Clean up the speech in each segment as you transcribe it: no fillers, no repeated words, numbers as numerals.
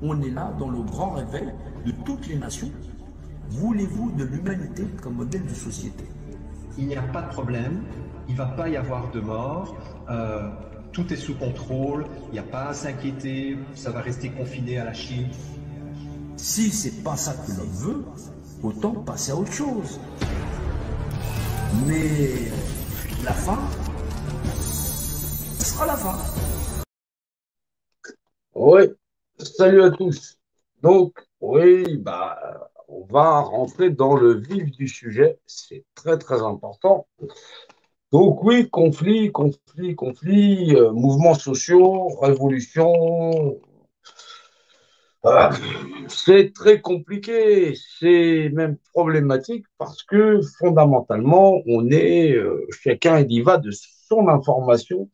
On est là dans le grand réveil de toutes les nations. Voulez-vous de l'humanité comme modèle de société? Il n'y a pas de problème, il ne va pas y avoir de mort, tout est sous contrôle, il n'y a pas à s'inquiéter, ça va rester confiné à la Chine. Si c'est pas ça que l'homme veut, autant passer à autre chose. Mais la fin sera la fin. Oui, salut à tous. Donc, oui, on va rentrer dans le vif du sujet. C'est très, très important. Donc, oui, conflit, mouvements sociaux, révolution. euh, c'est très compliqué. C'est même problématique parce que fondamentalement, chacun il y va de son information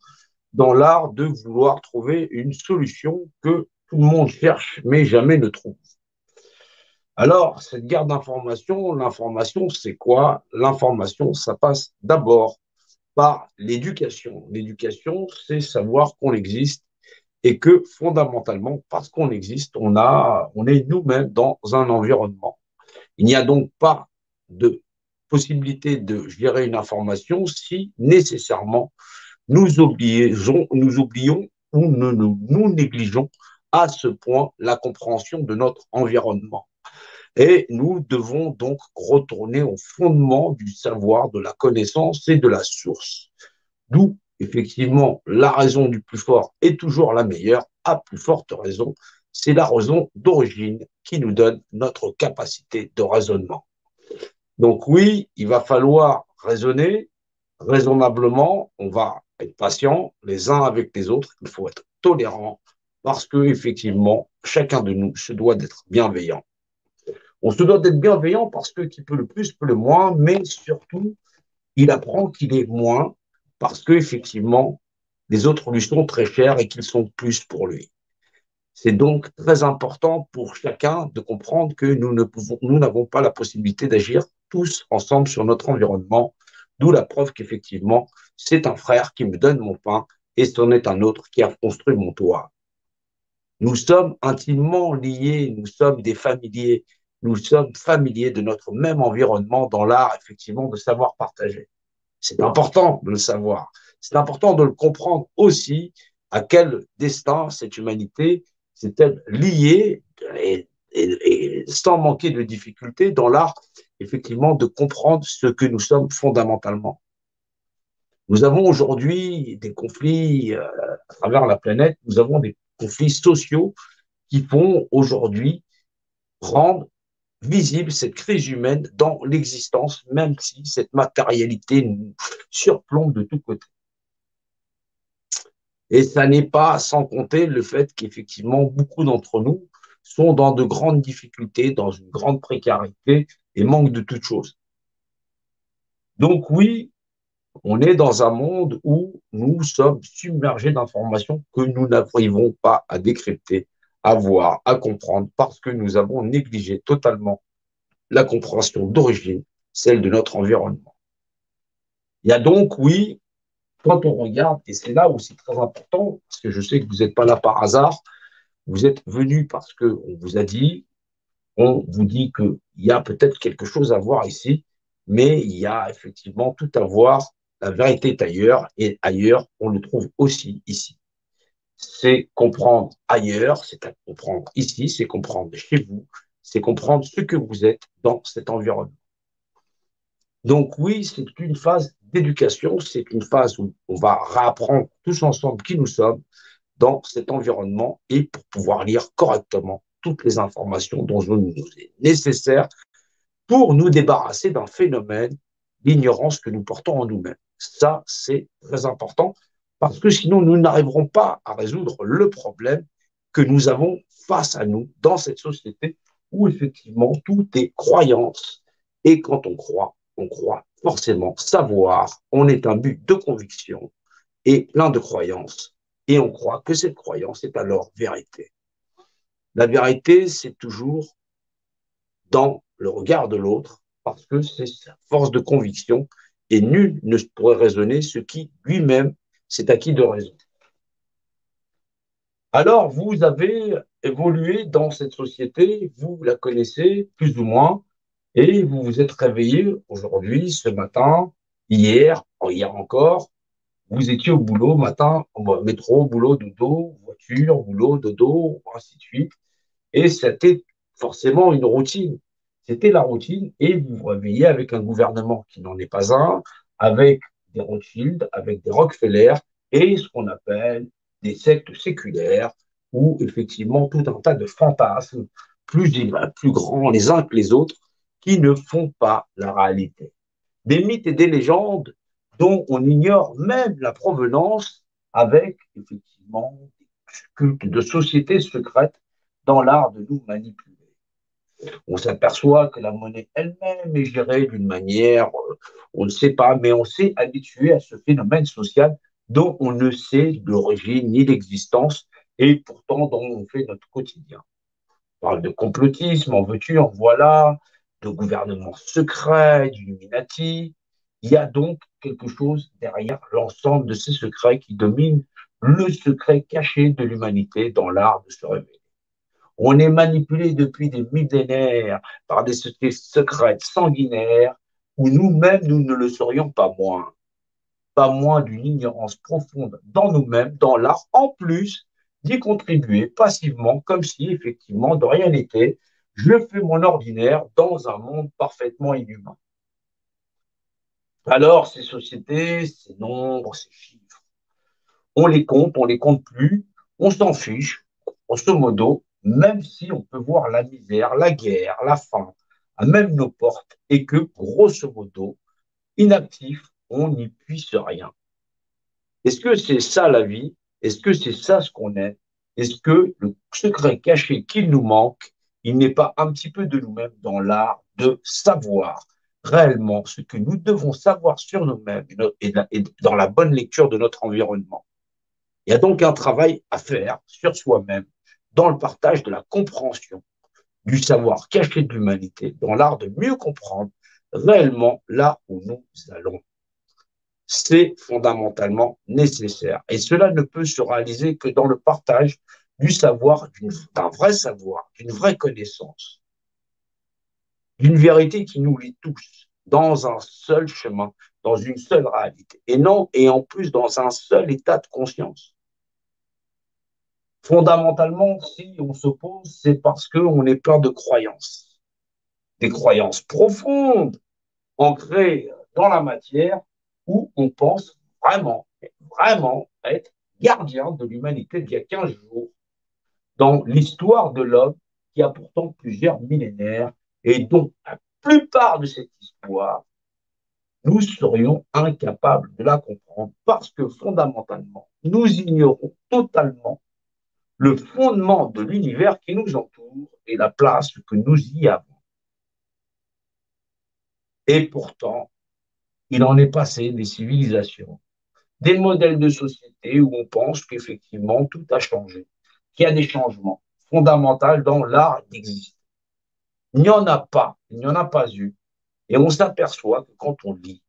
dans l'art de vouloir trouver une solution que tout le monde cherche, mais jamais ne trouve. Alors, cette guerre d'information, l'information, c'est quoi? L'information, ça passe d'abord par l'éducation. L'éducation, c'est savoir qu'on existe et que fondamentalement, parce qu'on existe, on est nous-mêmes dans un environnement. Il n'y a donc pas de possibilité de gérer une information si nécessairement nous oublions ou nous négligeons à ce point la compréhension de notre environnement. Et nous devons donc retourner au fondement du savoir, de la connaissance et de la source. D'où, effectivement, la raison du plus fort est toujours la meilleure, à plus forte raison. C'est la raison d'origine qui nous donne notre capacité de raisonnement. Donc oui, il va falloir raisonner raisonnablement, on va être patient les uns avec les autres, il faut être tolérant parce que effectivement, chacun de nous se doit d'être bienveillant. On se doit d'être bienveillant parce que qui peut le plus peut le moins, mais surtout, il apprend qu'il est moins parce que effectivement, les autres lui sont très chers et qu'ils sont plus pour lui. C'est donc très important pour chacun de comprendre que nous n'avons pas la possibilité d'agir tous ensemble sur notre environnement, d'où la preuve qu'effectivement, c'est un frère qui me donne mon pain et c'en est un autre qui a construit mon toit. Nous sommes intimement liés, nous sommes des familiers, nous sommes familiers de notre même environnement dans l'art, effectivement, de savoir partager. C'est important de le savoir. C'est important de le comprendre aussi à quel destin cette humanité s'est-elle liée et sans manquer de difficultés dans l'art, effectivement, de comprendre ce que nous sommes fondamentalement. Nous avons aujourd'hui des conflits à travers la planète, nous avons des conflits sociaux qui font aujourd'hui rendre visible cette crise humaine dans l'existence, même si cette matérialité nous surplombe de tous côtés. Et ça n'est pas sans compter le fait qu'effectivement, beaucoup d'entre nous sont dans de grandes difficultés, dans une grande précarité et manquent de toute chose. Donc oui, on est dans un monde où nous sommes submergés d'informations que nous n'arrivons pas à décrypter, à voir, à comprendre, parce que nous avons négligé totalement la compréhension d'origine, celle de notre environnement. Il y a donc, oui, quand on regarde, et c'est là où c'est très important, parce que je sais que vous n'êtes pas là par hasard, vous êtes venu parce qu'on vous a dit, on vous dit qu'il y a peut-être quelque chose à voir ici, mais il y a effectivement tout à voir. La vérité est ailleurs, et ailleurs, on le trouve aussi ici. C'est comprendre ailleurs, c'est comprendre ici, c'est comprendre chez vous, c'est comprendre ce que vous êtes dans cet environnement. Donc oui, c'est une phase d'éducation, c'est une phase où on va réapprendre tous ensemble qui nous sommes dans cet environnement et pour pouvoir lire correctement toutes les informations dont il nous est nécessaire pour nous débarrasser d'un phénomène d'ignorance que nous portons en nous-mêmes. Ça, c'est très important parce que sinon, nous n'arriverons pas à résoudre le problème que nous avons face à nous dans cette société où effectivement tout est croyance. Et quand on croit forcément savoir, on est un but de conviction et plein de croyances. Et on croit que cette croyance est alors vérité. La vérité, c'est toujours dans le regard de l'autre, parce que c'est sa force de conviction, et nul ne pourrait raisonner ce qui lui-même s'est acquis de raison. Alors, vous avez évolué dans cette société, vous la connaissez plus ou moins, et vous vous êtes réveillé aujourd'hui, ce matin, hier, hier encore, vous étiez au boulot, matin, métro, boulot, dodo, voiture, boulot, dodo, ainsi de suite. Et c'était forcément une routine. C'était la routine et vous vous réveillez avec un gouvernement qui n'en est pas un, avec des Rothschild, avec des Rockefeller et ce qu'on appelle des sectes séculaires où effectivement tout un tas de fantasmes plus grands les uns que les autres qui ne font pas la réalité. Des mythes et des légendes dont on ignore même la provenance avec effectivement des cultes de sociétés secrètes dans l'art de nous manipuler. On s'aperçoit que la monnaie elle-même est gérée d'une manière, on ne sait pas, mais on s'est habitué à ce phénomène social dont on ne sait l'origine ni l'existence et pourtant dont on fait notre quotidien. On parle de complotisme, en veux-tu, en voilà, de gouvernement secret, d'Illuminati. Il y a donc quelque chose derrière l'ensemble de ces secrets qui dominent le secret caché de l'humanité dans l'art de se révéler. On est manipulé depuis des millénaires par des sociétés secrètes, sanguinaires, où nous-mêmes, nous ne le serions pas moins d'une ignorance profonde dans nous-mêmes, dans l'art, en plus d'y contribuer passivement, comme si effectivement de rien n'était. Je fais mon ordinaire dans un monde parfaitement inhumain. Alors, ces sociétés, ces nombres, ces chiffres, on les compte plus, on s'en fiche, grosso modo, même si on peut voir la misère, la guerre, la faim, à même nos portes, et que, grosso modo, inactifs, on n'y puisse rien. Est-ce que c'est ça la vie? Est-ce que c'est ça ce qu'on est? Est-ce que le secret caché qu'il nous manque, il n'est pas un petit peu de nous-mêmes dans l'art de savoir réellement ce que nous devons savoir sur nous-mêmes et dans la bonne lecture de notre environnement? Il y a donc un travail à faire sur soi-même dans le partage de la compréhension du savoir caché de l'humanité, dans l'art de mieux comprendre réellement là où nous allons. C'est fondamentalement nécessaire. Et cela ne peut se réaliser que dans le partage du savoir, d'un vrai savoir, d'une vraie connaissance, d'une vérité qui nous lie tous dans un seul chemin, dans une seule réalité, et non, et en plus dans un seul état de conscience. Fondamentalement, si on s'oppose, c'est parce qu'on est plein de croyances, des croyances profondes, ancrées dans la matière, où on pense vraiment être gardien de l'humanité d'il y a 15 jours, dans l'histoire de l'homme qui a pourtant plusieurs millénaires et dont la plupart de cette histoire, nous serions incapables de la comprendre parce que fondamentalement, nous ignorons totalement le fondement de l'univers qui nous entoure et la place que nous y avons. Et pourtant, il en est passé des civilisations, des modèles de société où on pense qu'effectivement tout a changé, qu'il y a des changements fondamentaux dans l'art d'exister. Il n'y en a pas, il n'y en a pas eu. Et on s'aperçoit que quand on lit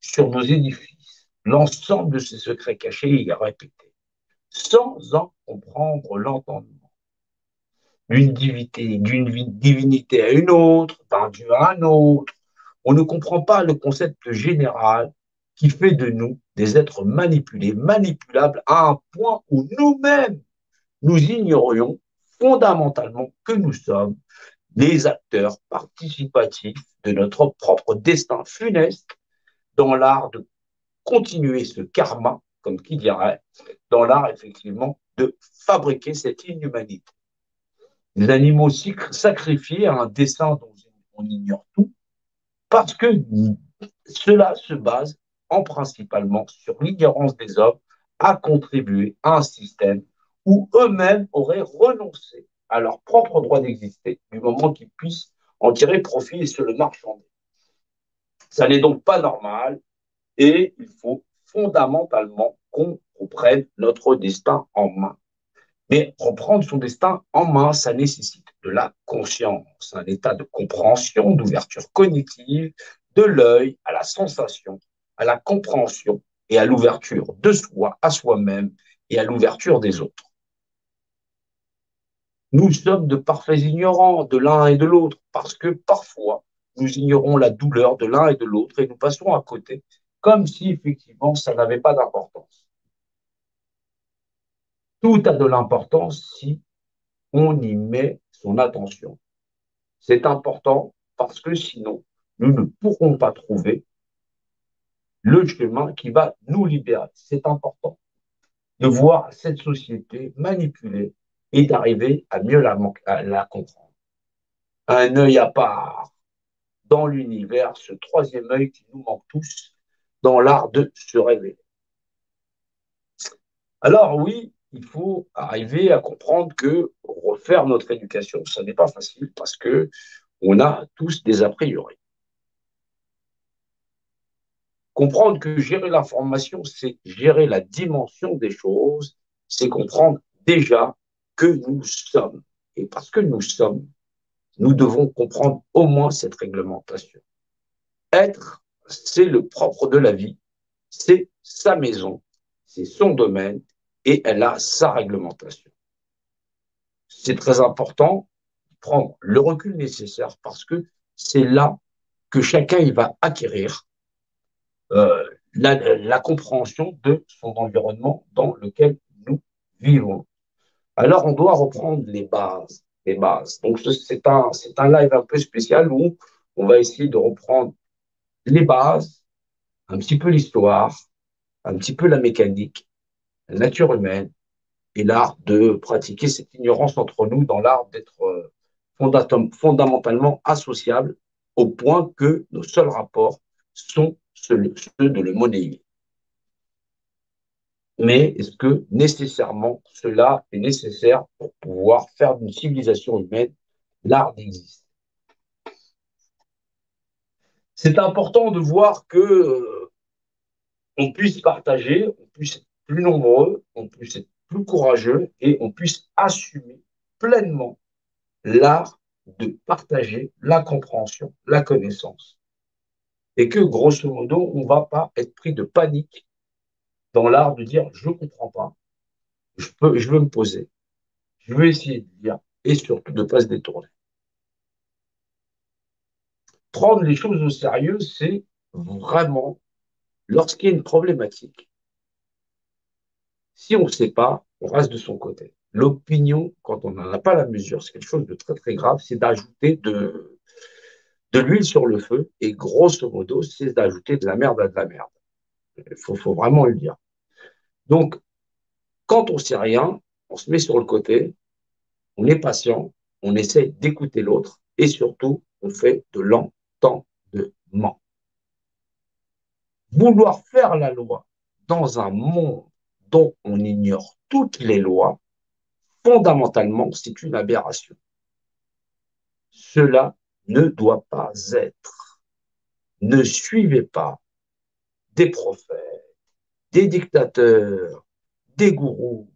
sur nos édifices, l'ensemble de ces secrets cachés est répété, sans en comprendre l'entendement. D'une divinité à une autre, d'un dieu à un autre. On ne comprend pas le concept général qui fait de nous des êtres manipulés, manipulables à un point où nous-mêmes, nous ignorions fondamentalement que nous sommes les acteurs participatifs de notre propre destin funeste dans l'art de continuer ce karma, comme qui dirait, dans l'art effectivement de fabriquer cette inhumanité. Les animaux sacrifiés à un dessin dont on ignore tout, parce que cela se base en principalement sur l'ignorance des hommes à contribuer à un système où eux-mêmes auraient renoncé à leur propre droit d'exister du moment qu'ils puissent en tirer profit et se le marchander. Ça n'est donc pas normal et il faut fondamentalement qu'on reprenne notre destin en main. Mais reprendre son destin en main, ça nécessite de la conscience, un état de compréhension, d'ouverture cognitive, de l'œil à la sensation, à la compréhension et à l'ouverture de soi, à soi-même et à l'ouverture des autres. Nous sommes de parfaits ignorants de l'un et de l'autre, parce que parfois, nous ignorons la douleur de l'un et de l'autre et nous passons à côté, comme si effectivement ça n'avait pas d'importance. Tout a de l'importance si on y met son attention. C'est important parce que sinon, nous ne pourrons pas trouver le chemin qui va nous libérer. C'est important de voir cette société manipulée et d'arriver à mieux la comprendre. Un œil à part dans l'univers, ce troisième œil qui nous manque tous dans l'art de se révéler. Alors oui, il faut arriver à comprendre que refaire notre éducation, ce n'est pas facile parce que on a tous des a priori. Comprendre que gérer l'information, c'est gérer la dimension des choses, c'est comprendre déjà que nous sommes. Et parce que nous sommes, nous devons comprendre au moins cette réglementation. Être, c'est le propre de la vie, c'est sa maison, c'est son domaine et elle a sa réglementation. C'est très important de prendre le recul nécessaire parce que c'est là que chacun il va acquérir la compréhension de son environnement dans lequel nous vivons. Alors, on doit reprendre les bases. Les bases. Donc, c'est un live un peu spécial où on va essayer de reprendre les bases, un petit peu l'histoire, un petit peu la mécanique, la nature humaine et l'art de pratiquer cette ignorance entre nous dans l'art d'être fondamentalement associables au point que nos seuls rapports sont ceux de le monnayer. Mais est-ce que nécessairement cela est nécessaire pour pouvoir faire d'une civilisation humaine l'art d'exister? C'est important de voir que on puisse partager, on puisse être plus nombreux, on puisse être plus courageux et on puisse assumer pleinement l'art de partager la compréhension, la connaissance. Et que, grosso modo, on ne va pas être pris de panique dans l'art de dire je ne comprends pas, je veux me poser, je veux essayer de dire et surtout de ne pas se détourner. Prendre les choses au sérieux, c'est vraiment, lorsqu'il y a une problématique, si on ne sait pas, on reste de son côté. L'opinion, quand on n'en a pas la mesure, c'est quelque chose de très très grave, c'est d'ajouter de l'huile sur le feu et grosso modo, c'est d'ajouter de la merde à de la merde. Il faut vraiment le dire. Donc, quand on ne sait rien, on se met sur le côté, on est patient, on essaie d'écouter l'autre et surtout, on fait de l'entendement. Vouloir faire la loi dans un monde dont on ignore toutes les lois, fondamentalement, c'est une aberration. Cela ne doit pas être. Ne suivez pas des prophètes, des dictateurs, des gourous.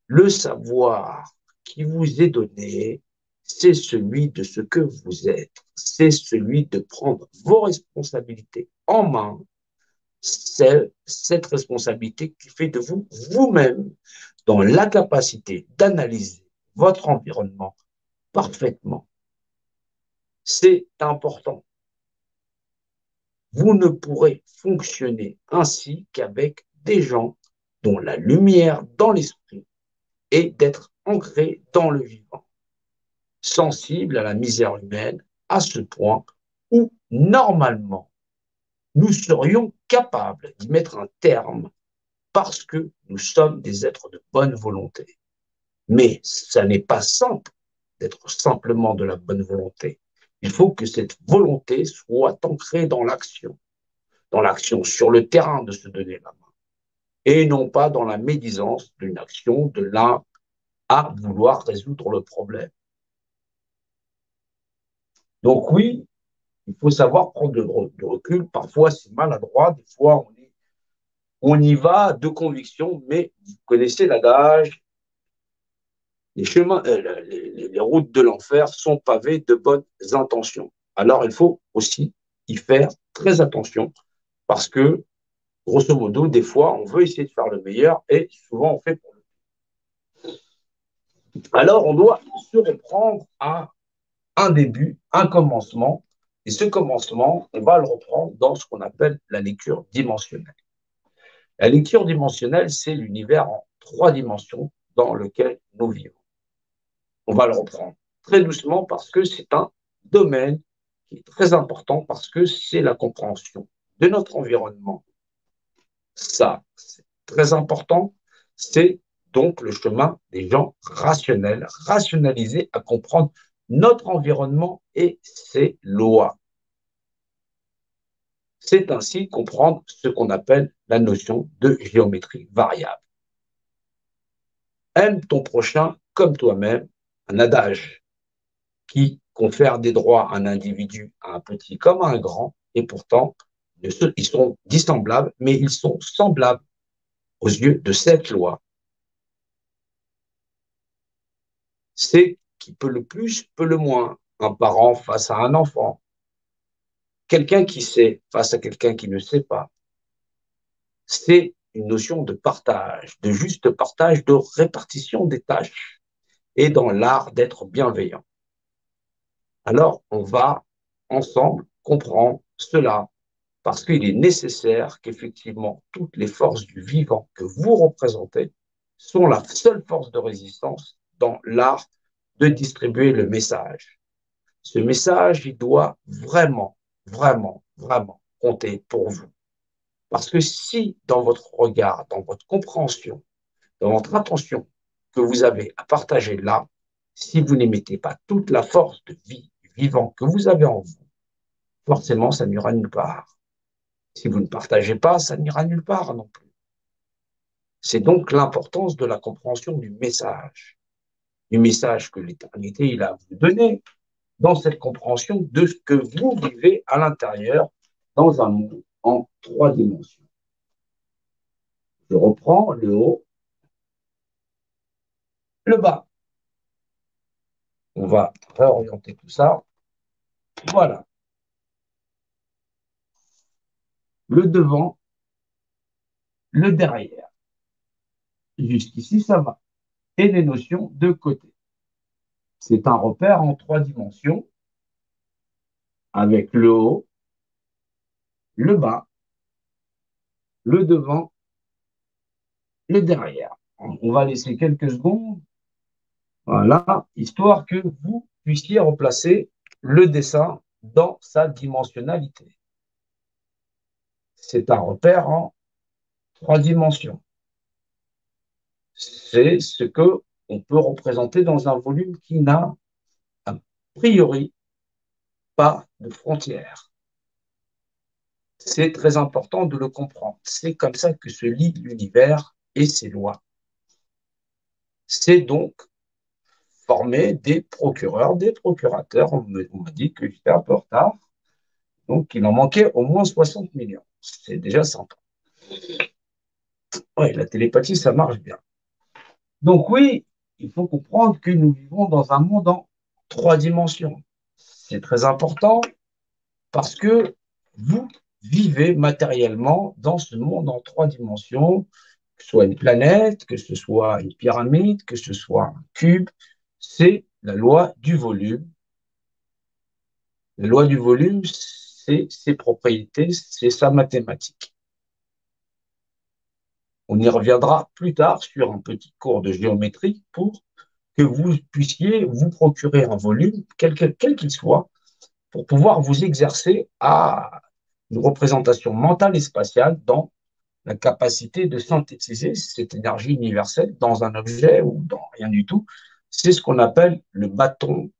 Le savoir qui vous est donné, c'est celui de ce que vous êtes. C'est celui de prendre vos responsabilités en main. C'est cette responsabilité qui fait de vous vous-même dans la capacité d'analyser votre environnement parfaitement. C'est important. Vous ne pourrez fonctionner ainsi qu'avec des gens dont la lumière dans l'esprit est d'être ancré dans le vivant, sensible à la misère humaine à ce point où, normalement, nous serions capables d'y mettre un terme parce que nous sommes des êtres de bonne volonté. Mais ça n'est pas simple d'être simplement de la bonne volonté. Il faut que cette volonté soit ancrée dans l'action sur le terrain de se donner la main, et non pas dans la médisance d'une action de l'un à vouloir résoudre le problème. Donc oui, il faut savoir prendre de recul. Parfois, c'est maladroit. Des fois, on y va de conviction, mais vous connaissez l'adage, les chemins, les routes de l'enfer sont pavées de bonnes intentions. Alors, il faut aussi y faire très attention parce que, grosso modo, des fois, on veut essayer de faire le meilleur et souvent, on fait pour le Alors, on doit se reprendre à un début, un commencement, et ce commencement, on va le reprendre dans ce qu'on appelle la lecture dimensionnelle. La lecture dimensionnelle, c'est l'univers en 3 dimensions dans lequel nous vivons. On va le reprendre très doucement parce que c'est un domaine qui est très important parce que c'est la compréhension de notre environnement. Ça, c'est très important. C'est donc le chemin des gens rationnels, rationalisés à comprendre notre environnement et ses lois. C'est ainsi comprendre ce qu'on appelle la notion de géométrie variable. Aime ton prochain comme toi-même, un adage qui confère des droits à un individu, à un petit comme à un grand, et pourtant, ils sont dissemblables, mais ils sont semblables aux yeux de cette loi. C'est qui peut le plus, peut le moins. Un parent face à un enfant. Quelqu'un qui sait face à quelqu'un qui ne sait pas. C'est une notion de partage, de juste partage, de répartition des tâches et dans l'art d'être bienveillant. Alors, on va ensemble comprendre cela parce qu'il est nécessaire qu'effectivement toutes les forces du vivant que vous représentez sont la seule force de résistance dans l'art de distribuer le message. Ce message, il doit vraiment, vraiment, vraiment compter pour vous. Parce que si dans votre regard, dans votre compréhension, dans votre attention que vous avez à partager là, si vous n'émettez pas toute la force de vie vivant que vous avez en vous, forcément, ça n'ira nulle part. Si vous ne partagez pas, ça n'ira nulle part non plus. C'est donc l'importance de la compréhension du message que l'éternité il a à vous donner, dans cette compréhension de ce que vous vivez à l'intérieur dans un monde en 3 dimensions. Je reprends le haut, le bas. On va réorienter tout ça. Voilà. Le devant, le derrière. Jusqu'ici, ça va. Et les notions de côté. C'est un repère en 3 dimensions avec le haut, le bas, le devant, le derrière. On va laisser quelques secondes, voilà, histoire que vous puissiez replacer le dessin dans sa dimensionnalité. C'est un repère en 3 dimensions. C'est ce que on peut représenter dans un volume qui n'a a priori pas de frontières. C'est très important de le comprendre. C'est comme ça que se lie l'univers et ses lois. C'est donc former des procureurs, des procurateurs. On m'a dit que j'étais un peu en retard. Donc, il en manquait au moins 60 millions. C'est déjà sympa. Oui, la télépathie, ça marche bien. Donc oui, il faut comprendre que nous vivons dans un monde en 3 dimensions. C'est très important parce que vous vivez matériellement dans ce monde en 3 dimensions, que ce soit une planète, que ce soit une pyramide, que ce soit un cube. C'est la loi du volume. La loi du volume, c'est ses propriétés, c'est sa mathématique. On y reviendra plus tard sur un petit cours de géométrie pour que vous puissiez vous procurer un volume, quel qu'il soit, pour pouvoir vous exercer à une représentation mentale et spatiale dans la capacité de synthétiser cette énergie universelle dans un objet ou dans rien du tout. C'est ce qu'on appelle le bâton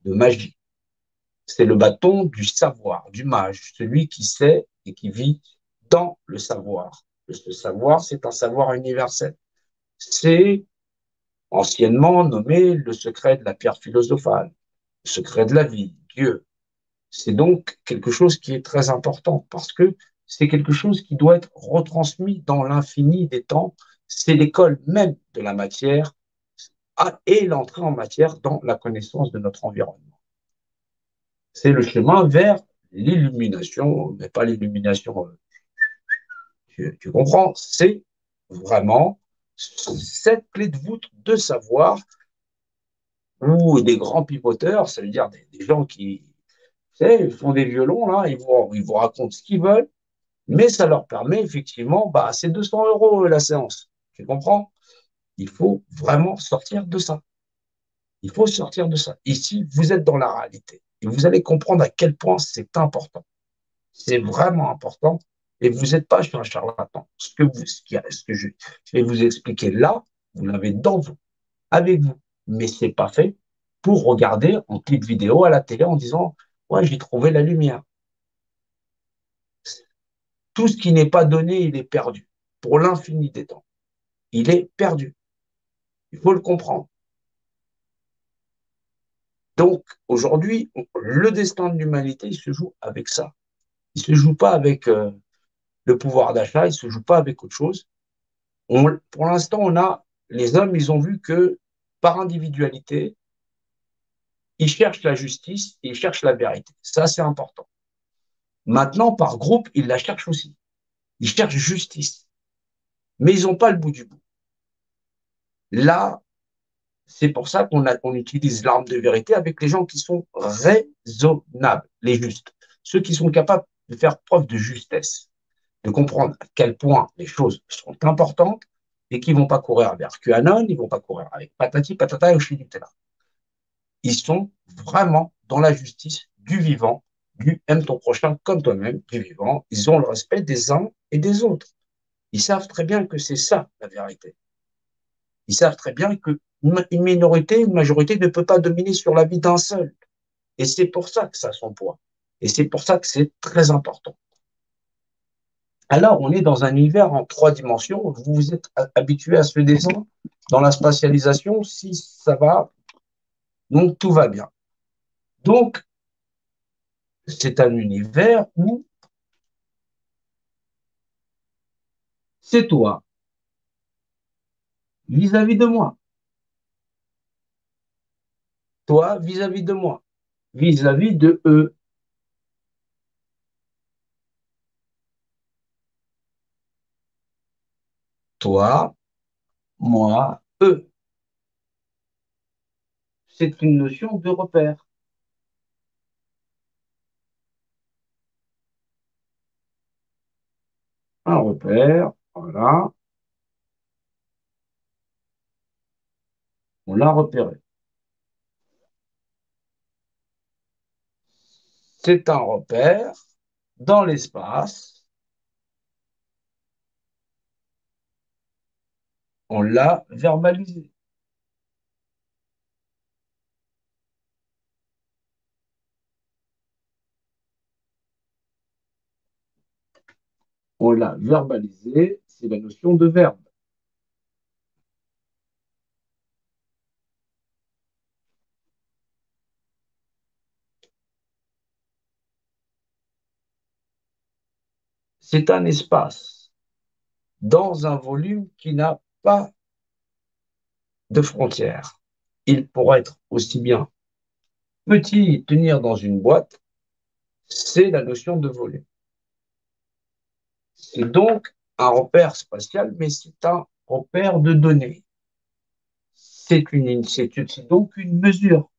de magie. C'est le bâton du savoir, du mage, celui qui sait et qui vit dans le savoir. Ce savoir, c'est un savoir universel. C'est anciennement nommé le secret de la pierre philosophale, le secret de la vie, Dieu. C'est donc quelque chose qui est très important parce que c'est quelque chose qui doit être retransmis dans l'infini des temps. C'est l'école même de la matière et l'entrée en matière dans la connaissance de notre environnement. C'est le chemin vers l'illumination, mais pas l'illumination, tu comprends, c'est vraiment cette clé de voûte de savoir ou des grands pivoteurs, ça veut dire des gens qui, tu sais, ils font des violons, là, ils vous racontent ce qu'ils veulent, mais ça leur permet effectivement, bah, c'est 200 euros la séance. Tu comprends? Il faut vraiment sortir de ça. Il faut sortir de ça. Ici, vous êtes dans la réalité. Et vous allez comprendre à quel point c'est important. C'est vraiment important. Et vous n'êtes pas sur un charlatan. Ce que je vais vous expliquer là, vous l'avez dans vous, avec vous. Mais ce n'est pas fait pour regarder en clip vidéo à la télé en disant, ouais, j'ai trouvé la lumière. Tout ce qui n'est pas donné, il est perdu. Pour l'infini des temps. Il est perdu. Il faut le comprendre. Donc, aujourd'hui, le destin de l'humanité, il se joue avec ça. Il ne se joue pas avec le pouvoir d'achat, il ne se joue pas avec autre chose. Pour l'instant, les hommes, ils ont vu que par individualité, ils cherchent la justice, ils cherchent la vérité. Ça, c'est important. Maintenant, par groupe, ils la cherchent aussi. Ils cherchent justice. Mais ils n'ont pas le bout du bout. Là, c'est pour ça qu'on utilise l'arme de vérité avec les gens qui sont raisonnables, les justes. Ceux qui sont capables de faire preuve de justesse, de comprendre à quel point les choses sont importantes et qui ne vont pas courir vers QAnon, ils ne vont pas courir avec patati, patata et Nutella. Ils sont vraiment dans la justice du vivant, du aime ton prochain comme toi-même, du vivant. Ils ont le respect des uns et des autres. Ils savent très bien que c'est ça la vérité. Ils savent très bien qu'une minorité, une majorité ne peut pas dominer sur la vie d'un seul. Et c'est pour ça que ça a son poids. Et c'est pour ça que c'est très important. Alors, on est dans un univers en 3 dimensions. Vous vous êtes habitué à ce dessin dans la spatialisation. Si ça va, donc tout va bien. Donc, c'est un univers où c'est toi vis-à-vis de moi. Toi vis-à-vis de moi. Vis-à-vis de eux. Toi, moi, eux. C'est une notion de repère. Un repère, voilà, on l'a repéré. C'est un repère dans l'espace, on l'a verbalisé. On l'a verbalisé, c'est la notion de verbe. C'est un espace dans un volume qui n'a pas de frontières. Il pourrait être aussi bien petit, tenir dans une boîte, c'est la notion de volume. C'est donc un repère spatial, mais c'est un repère de données. C'est donc une mesure.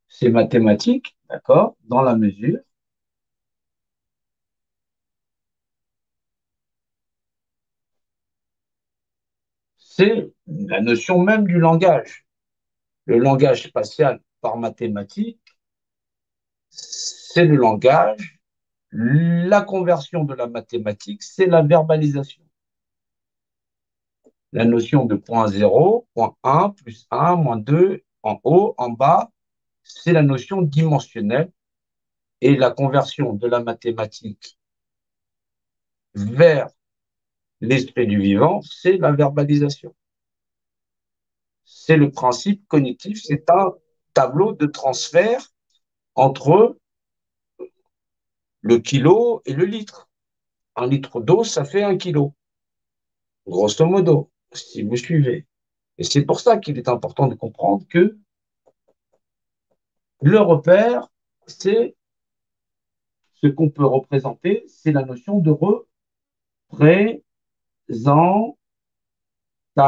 C'est mathématique, d'accord, dans la mesure. C'est la notion même du langage. Le langage spatial par mathématiques, c'est le langage. La conversion de la mathématique, c'est la verbalisation. La notion de point 0, point 1, plus 1, moins 2, en haut, en bas, c'est la notion dimensionnelle. Et la conversion de la mathématique vers l'esprit du vivant, c'est la verbalisation. C'est le principe cognitif, c'est un tableau de transfert entre le kilo et le litre. Un litre d'eau, ça fait 1 kilo, grosso modo, si vous suivez. Et c'est pour ça qu'il est important de comprendre que le repère, c'est ce qu'on peut représenter, c'est la notion de représentation. Toute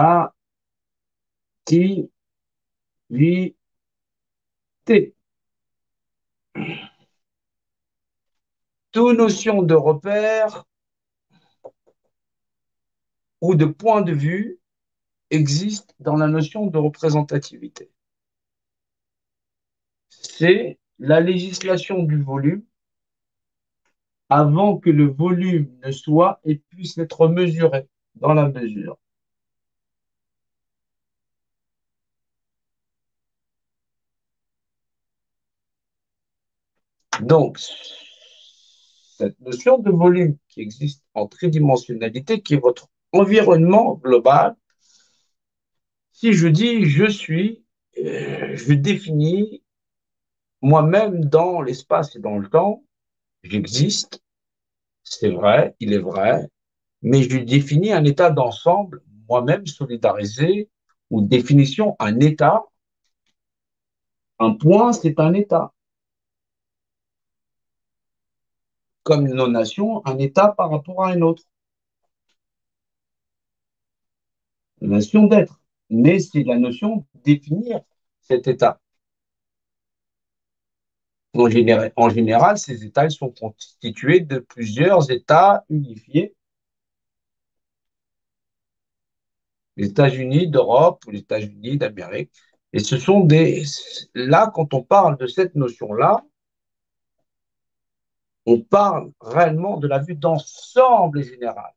notion de repère ou de point de vue existe dans la notion de représentativité. C'est la législation du volume avant que le volume ne soit et puisse être mesuré dans la mesure. Donc, cette notion de volume qui existe en tridimensionnalité, qui est votre environnement global, si je dis je suis, je définis moi-même dans l'espace et dans le temps, j'existe, c'est vrai, il est vrai, mais je définis un état d'ensemble, moi-même solidarisé, ou définition, un état, un point, c'est un état. Comme nos nations, un état par rapport à un autre. Une notion d'être. Mais c'est la notion de définir cet état. En général, ces états ils sont constitués de plusieurs états unifiés. Les États-Unis d'Europe ou les États-Unis d'Amérique. Et ce sont des... Là, quand on parle de cette notion-là, on parle réellement de la vue d'ensemble générale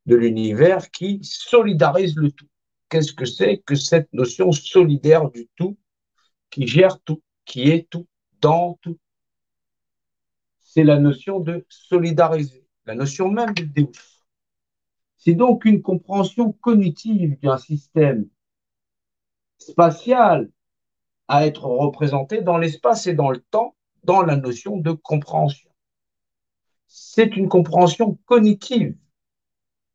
de l'univers qui solidarise le tout. Qu'est-ce que c'est que cette notion solidaire du tout, qui gère tout, qui est tout, dans tout? C'est la notion de solidariser, la notion même de Deus. C'est donc une compréhension cognitive d'un système spatial à être représenté dans l'espace et dans le temps, dans la notion de compréhension. C'est une compréhension cognitive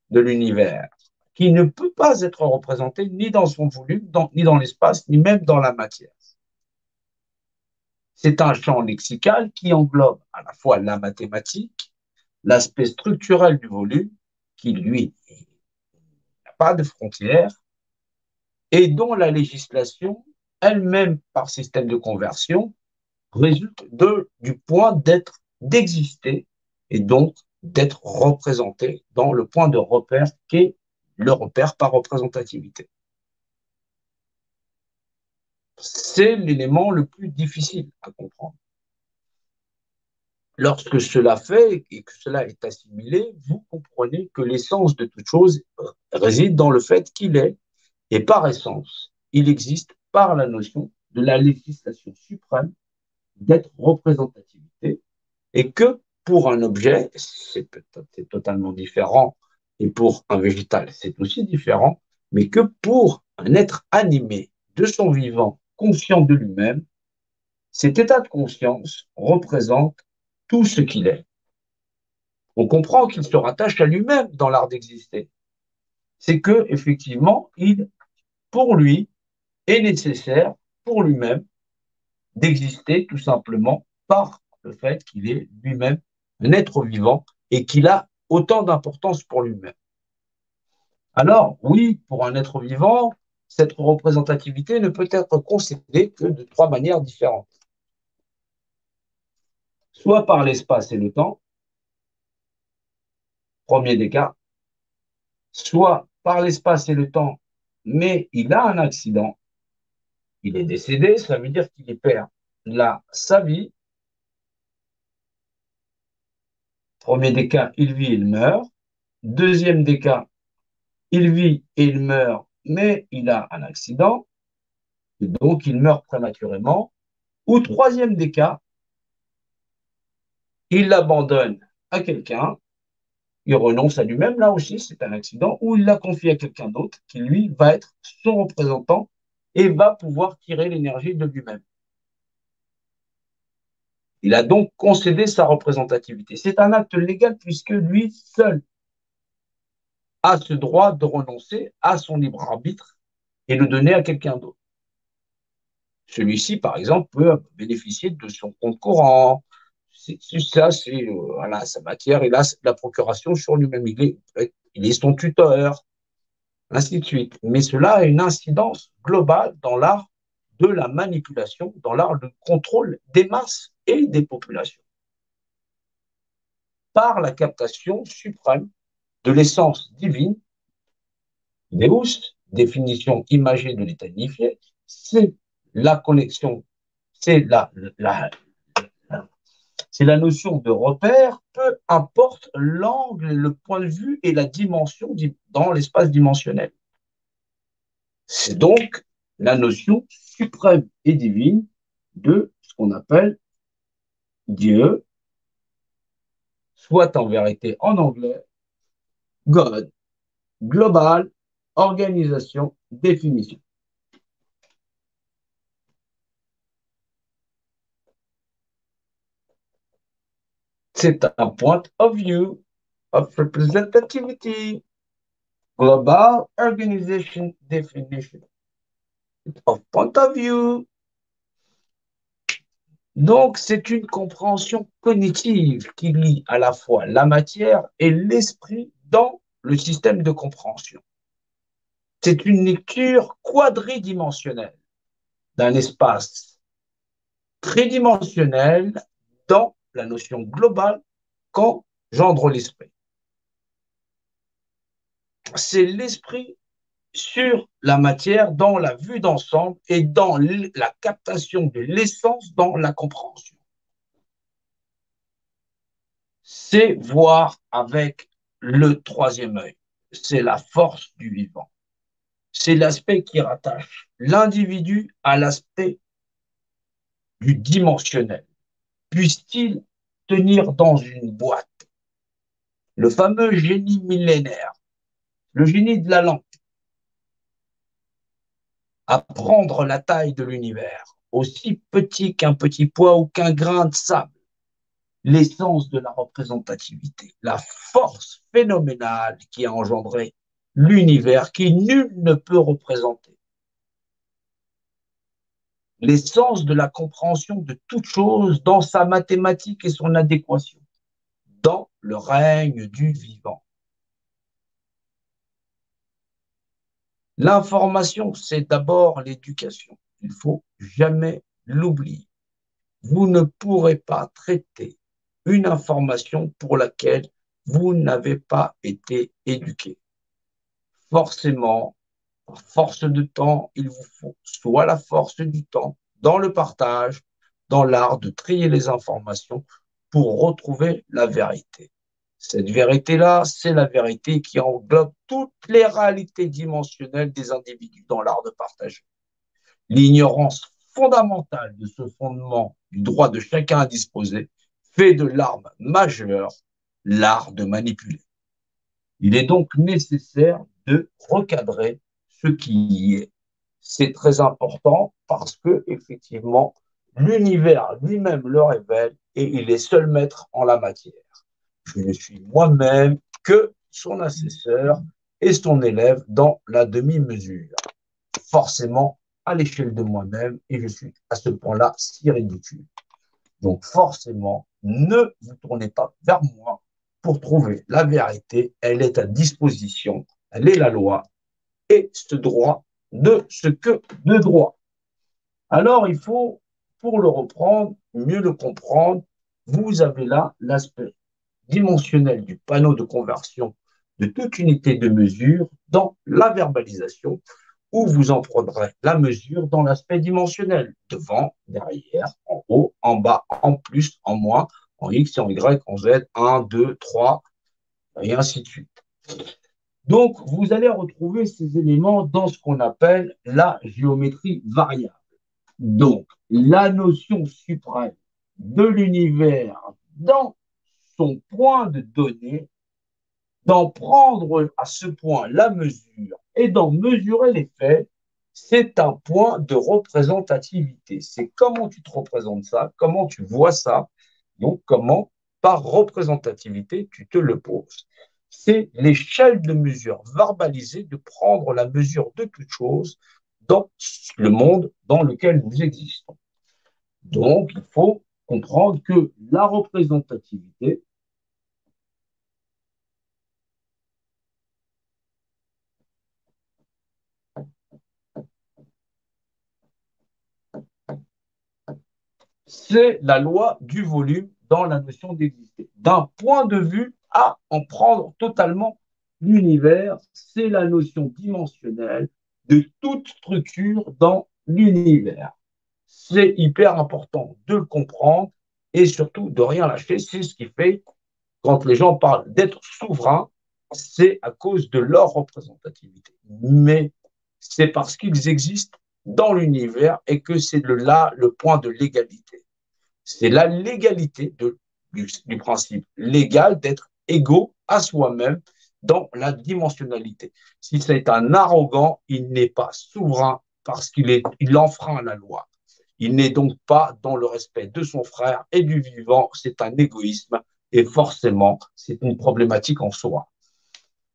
de l'univers qui ne peut pas être représentée ni dans son volume, ni dans l'espace, ni même dans la matière. C'est un champ lexical qui englobe à la fois la mathématique, l'aspect structurel du volume, qui lui n'a pas de frontières, et dont la législation, elle-même par système de conversion, résulte du point d'être, d'exister, et donc d'être représenté dans le point de repère qu'est le repère par représentativité. C'est l'élément le plus difficile à comprendre. Lorsque cela fait et que cela est assimilé, vous comprenez que l'essence de toute chose réside dans le fait qu'il est, et par essence, il existe par la notion de la législation suprême d'être représentativité, et que pour un objet, c'est totalement différent, et pour un végétal, c'est aussi différent, mais que pour un être animé de son vivant, conscient de lui-même, cet état de conscience représente tout ce qu'il est. On comprend qu'il se rattache à lui-même dans l'art d'exister. C'est que, effectivement, pour lui, est nécessaire, pour lui-même, d'exister tout simplement par le fait qu'il est lui-même un être vivant et qu'il a autant d'importance pour lui-même. Alors, oui, pour un être vivant, cette représentativité ne peut être concédée que de trois manières différentes. Soit par l'espace et le temps, premier des cas, soit par l'espace et le temps, mais il a un accident, il est décédé, ça veut dire qu'il perd là sa vie. Premier des cas, il vit, il meurt. Deuxième des cas, il vit et il meurt, mais il a un accident, et donc il meurt prématurément. Ou troisième des cas, il l'abandonne à quelqu'un, il renonce à lui-même, là aussi c'est un accident, ou il la confie à quelqu'un d'autre qui lui va être son représentant et va pouvoir tirer l'énergie de lui-même. Il a donc concédé sa représentativité. C'est un acte légal puisque lui seul a ce droit de renoncer à son libre arbitre et le donner à quelqu'un d'autre. Celui-ci, par exemple, peut bénéficier de son compte courant. Ça, c'est voilà, sa matière. Il a la procuration sur lui-même. Il est son tuteur. ainsi de suite. Mais cela a une incidence globale dans l'art de la manipulation, dans l'art du contrôle des masses et des populations, par la captation suprême de l'essence divine, Deus, définition imagée de l'état unifié, c'est la connexion, c'est la, c'est la notion de repère, peu importe l'angle, le point de vue et la dimension dans l'espace dimensionnel. C'est donc la notion suprême et divine de ce qu'on appelle Dieu, soit en vérité en anglais, God, global, organisation, définition. C'est un point of view of representativity, global organization definition of point of view. Donc, c'est une compréhension cognitive qui lie à la fois la matière et l'esprit dans le système de compréhension. C'est une lecture quadridimensionnelle d'un espace tridimensionnel dans la notion globale qu'engendre l'esprit. C'est l'esprit sur la matière dans la vue d'ensemble et dans la captation de l'essence dans la compréhension. C'est voir avec le troisième œil. C'est la force du vivant. C'est l'aspect qui rattache l'individu à l'aspect du dimensionnel. Puisse-t-il tenir dans une boîte? Le fameux génie millénaire, le génie de la lampe, à prendre la taille de l'univers, aussi petit qu'un petit pois ou qu'un grain de sable, l'essence de la représentativité, la force phénoménale qui a engendré l'univers qui nul ne peut représenter, l'essence de la compréhension de toute chose dans sa mathématique et son adéquation, dans le règne du vivant. L'information, c'est d'abord l'éducation. Il ne faut jamais l'oublier. Vous ne pourrez pas traiter une information pour laquelle vous n'avez pas été éduqué. Forcément, par force de temps, il vous faut soit la force du temps dans le partage, dans l'art de trier les informations pour retrouver la vérité. Cette vérité-là, c'est la vérité qui englobe toutes les réalités dimensionnelles des individus dans l'art de partager. L'ignorance fondamentale de ce fondement du droit de chacun à disposer fait de l'arme majeure l'art de manipuler. Il est donc nécessaire de recadrer ce qui y est. C'est très important parce que, effectivement, l'univers lui-même le révèle et il est seul maître en la matière. Je ne suis moi-même que son assesseur et son élève dans la demi-mesure. Forcément, à l'échelle de moi-même, et je suis à ce point-là si ridicule. Donc, forcément, ne vous tournez pas vers moi pour trouver la vérité. Elle est à disposition. Elle est la loi et ce droit de ce que de droit. Alors, il faut, pour le reprendre, mieux le comprendre, vous avez là l'aspect dimensionnel du panneau de conversion de toute unité de mesure dans la verbalisation, où vous en prendrez la mesure dans l'aspect dimensionnel, devant, derrière, en haut, en bas, en plus, en moins, en X, en Y, en Z, 1, 2, 3, et ainsi de suite. Donc, vous allez retrouver ces éléments dans ce qu'on appelle la géométrie variable. Donc, la notion suprême de l'univers dans son point de données, d'en prendre à ce point la mesure et d'en mesurer les faits, c'est un point de représentativité. C'est comment tu te représentes ça, comment tu vois ça, donc comment, par représentativité, tu te le poses. C'est l'échelle de mesure verbalisée de prendre la mesure de toute chose dans le monde dans lequel nous existons. Donc, il faut comprendre que la représentativité, « C'est la loi du volume dans la notion d'exister. D'un point de vue à en prendre totalement l'univers, c'est la notion dimensionnelle de toute structure dans l'univers. C'est hyper important de le comprendre et surtout de rien lâcher. C'est ce qui fait, quand les gens parlent d'être souverain, c'est à cause de leur représentativité. Mais c'est parce qu'ils existent dans l'univers et que c'est là le point de l'égalité. C'est la légalité du principe légal d'être égaux à soi-même dans la dimensionnalité. Si c'est un arrogant, il n'est pas souverain parce il enfreint la loi. Il n'est donc pas dans le respect de son frère et du vivant. C'est un égoïsme et forcément, c'est une problématique en soi.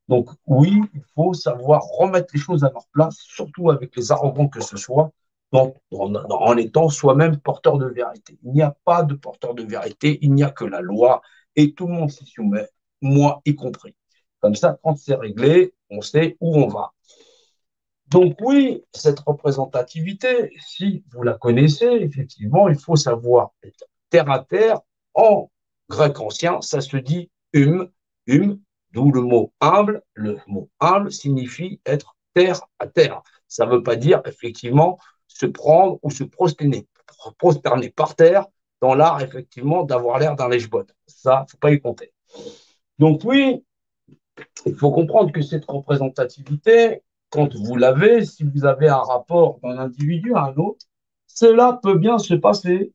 Donc oui, il faut savoir remettre les choses à leur place, surtout avec les arrogants que ce soit, en étant soi-même porteur de vérité. Il n'y a pas de porteur de vérité, il n'y a que la loi et tout le monde s'y soumet, moi y compris. Comme ça, quand c'est réglé, on sait où on va. Donc oui, cette représentativité, si vous la connaissez, effectivement, il faut savoir être terre à terre. En grec ancien, ça se dit hum, d'où le mot humble. Le mot humble signifie être terre à terre. Ça ne veut pas dire effectivement se prendre ou se prosterner par terre dans l'art effectivement d'avoir l'air d'un lèche-botte. Ça, il ne faut pas y compter. Donc oui, il faut comprendre que cette représentativité, quand vous l'avez, si vous avez un rapport d'un individu à un autre, cela peut bien se passer.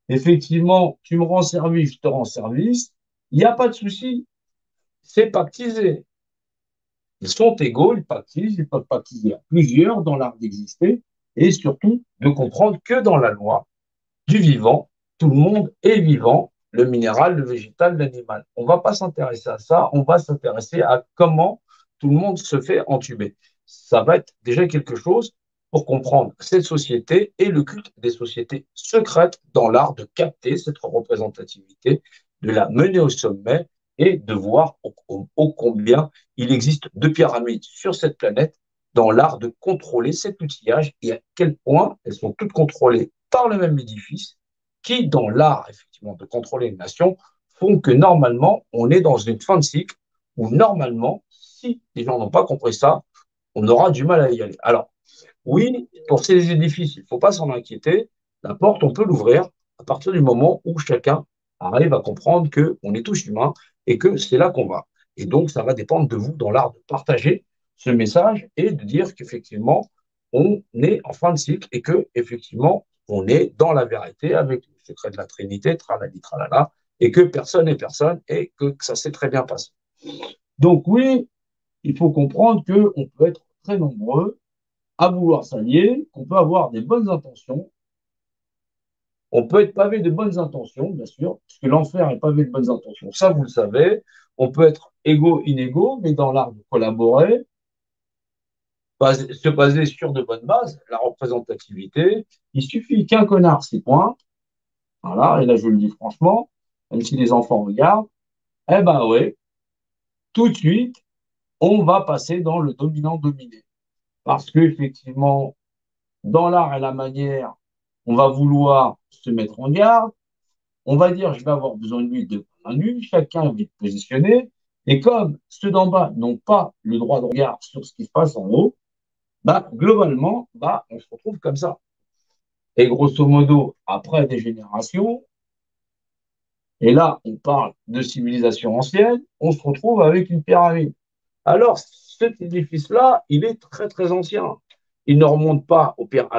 Effectivement, tu me rends service, je te rends service, il n'y a pas de souci, c'est pactisé. Ils sont égaux, ils pactisent, ils peuvent pactiser à plusieurs dans l'art d'exister, et surtout de comprendre que dans la loi du vivant, tout le monde est vivant, le minéral, le végétal, l'animal. On ne va pas s'intéresser à ça, on va s'intéresser à comment tout le monde se fait entuber. Ça va être déjà quelque chose pour comprendre cette société et le culte des sociétés secrètes dans l'art de capter cette représentativité, de la mener au sommet et de voir ô combien il existe de pyramides sur cette planète dans l'art de contrôler cet outillage et à quel point elles sont toutes contrôlées par le même édifice qui, dans l'art, effectivement, de contrôler une nation, font que normalement, on est dans une fin de cycle où normalement, si les gens n'ont pas compris ça, on aura du mal à y aller. Alors, oui, pour ces édifices, il ne faut pas s'en inquiéter. La porte, on peut l'ouvrir à partir du moment où chacun arrive à comprendre qu'on est tous humains et que c'est là qu'on va. Et donc, ça va dépendre de vous dans l'art de partager ce message et de dire qu'effectivement, on est en fin de cycle et que effectivement, on est dans la vérité avec le secret de la Trinité, tralali, tralala, et que personne n'est personne et que ça s'est très bien passé. Donc oui, il faut comprendre qu'on peut être très nombreux à vouloir s'allier, qu'on peut avoir des bonnes intentions. On peut être pavé de bonnes intentions, bien sûr, parce que l'enfer est pavé de bonnes intentions. Ça, vous le savez. On peut être égaux, inégaux, mais dans l'art de collaborer, se baser sur de bonnes bases, la représentativité. Il suffit qu'un connard s'y pointe, voilà, et là je le dis franchement, même si les enfants regardent, eh ben ouais, tout de suite, on va passer dans le dominant-dominé. Parce qu'effectivement, dans l'art et la manière, on va vouloir se mettre en garde, on va dire je vais avoir besoin de lui de point de vue, chacun va être positionné, et comme ceux d'en bas n'ont pas le droit de regard sur ce qui se passe en haut, bah, globalement, bah, on se retrouve comme ça. Et grosso modo, après des générations, et là, on parle de civilisation ancienne, on se retrouve avec une pyramide. Alors, cet édifice-là, il est très, très ancien. Il ne remonte pas à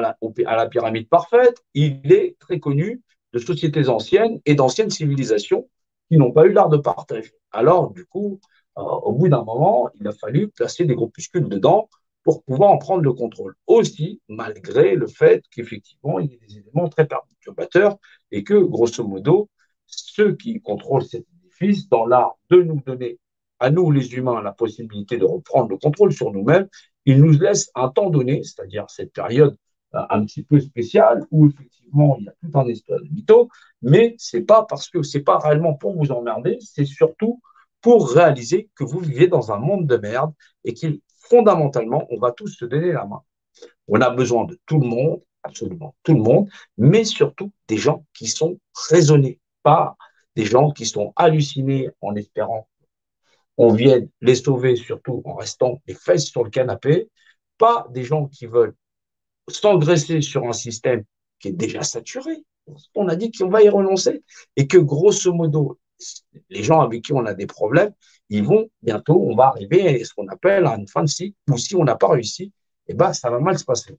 la pyramide parfaite, il est très connu de sociétés anciennes et d'anciennes civilisations qui n'ont pas eu l'art de partage. Alors, du coup, au bout d'un moment, il a fallu placer des groupuscules dedans pour pouvoir en prendre le contrôle. Aussi, malgré le fait qu'effectivement, il y ait des éléments très perturbateurs et que, grosso modo, ceux qui contrôlent cet édifice, dans l'art de nous donner à nous, les humains, la possibilité de reprendre le contrôle sur nous-mêmes, ils nous laissent un temps donné, c'est-à-dire cette période un petit peu spéciale où effectivement il y a tout un espace de mytho, mais c'est pas parce que c'est pas réellement pour vous emmerder, c'est surtout pour réaliser que vous vivez dans un monde de merde et qu'il fondamentalement on va tous se donner la main. On a besoin de tout le monde absolument tout le monde, mais surtout des gens qui sont raisonnés, pas des gens qui sont hallucinés en espérant qu'on vienne les sauver, surtout en restant les fesses sur le canapé, pas des gens qui veulent s'engraisser sur un système qui est déjà saturé. On a dit qu'on va y renoncer et que grosso modo, les gens avec qui on a des problèmes, ils vont bientôt, on va arriver à ce qu'on appelle à une fin de cycle, ou si on n'a pas réussi, eh ben, ça va mal se passer.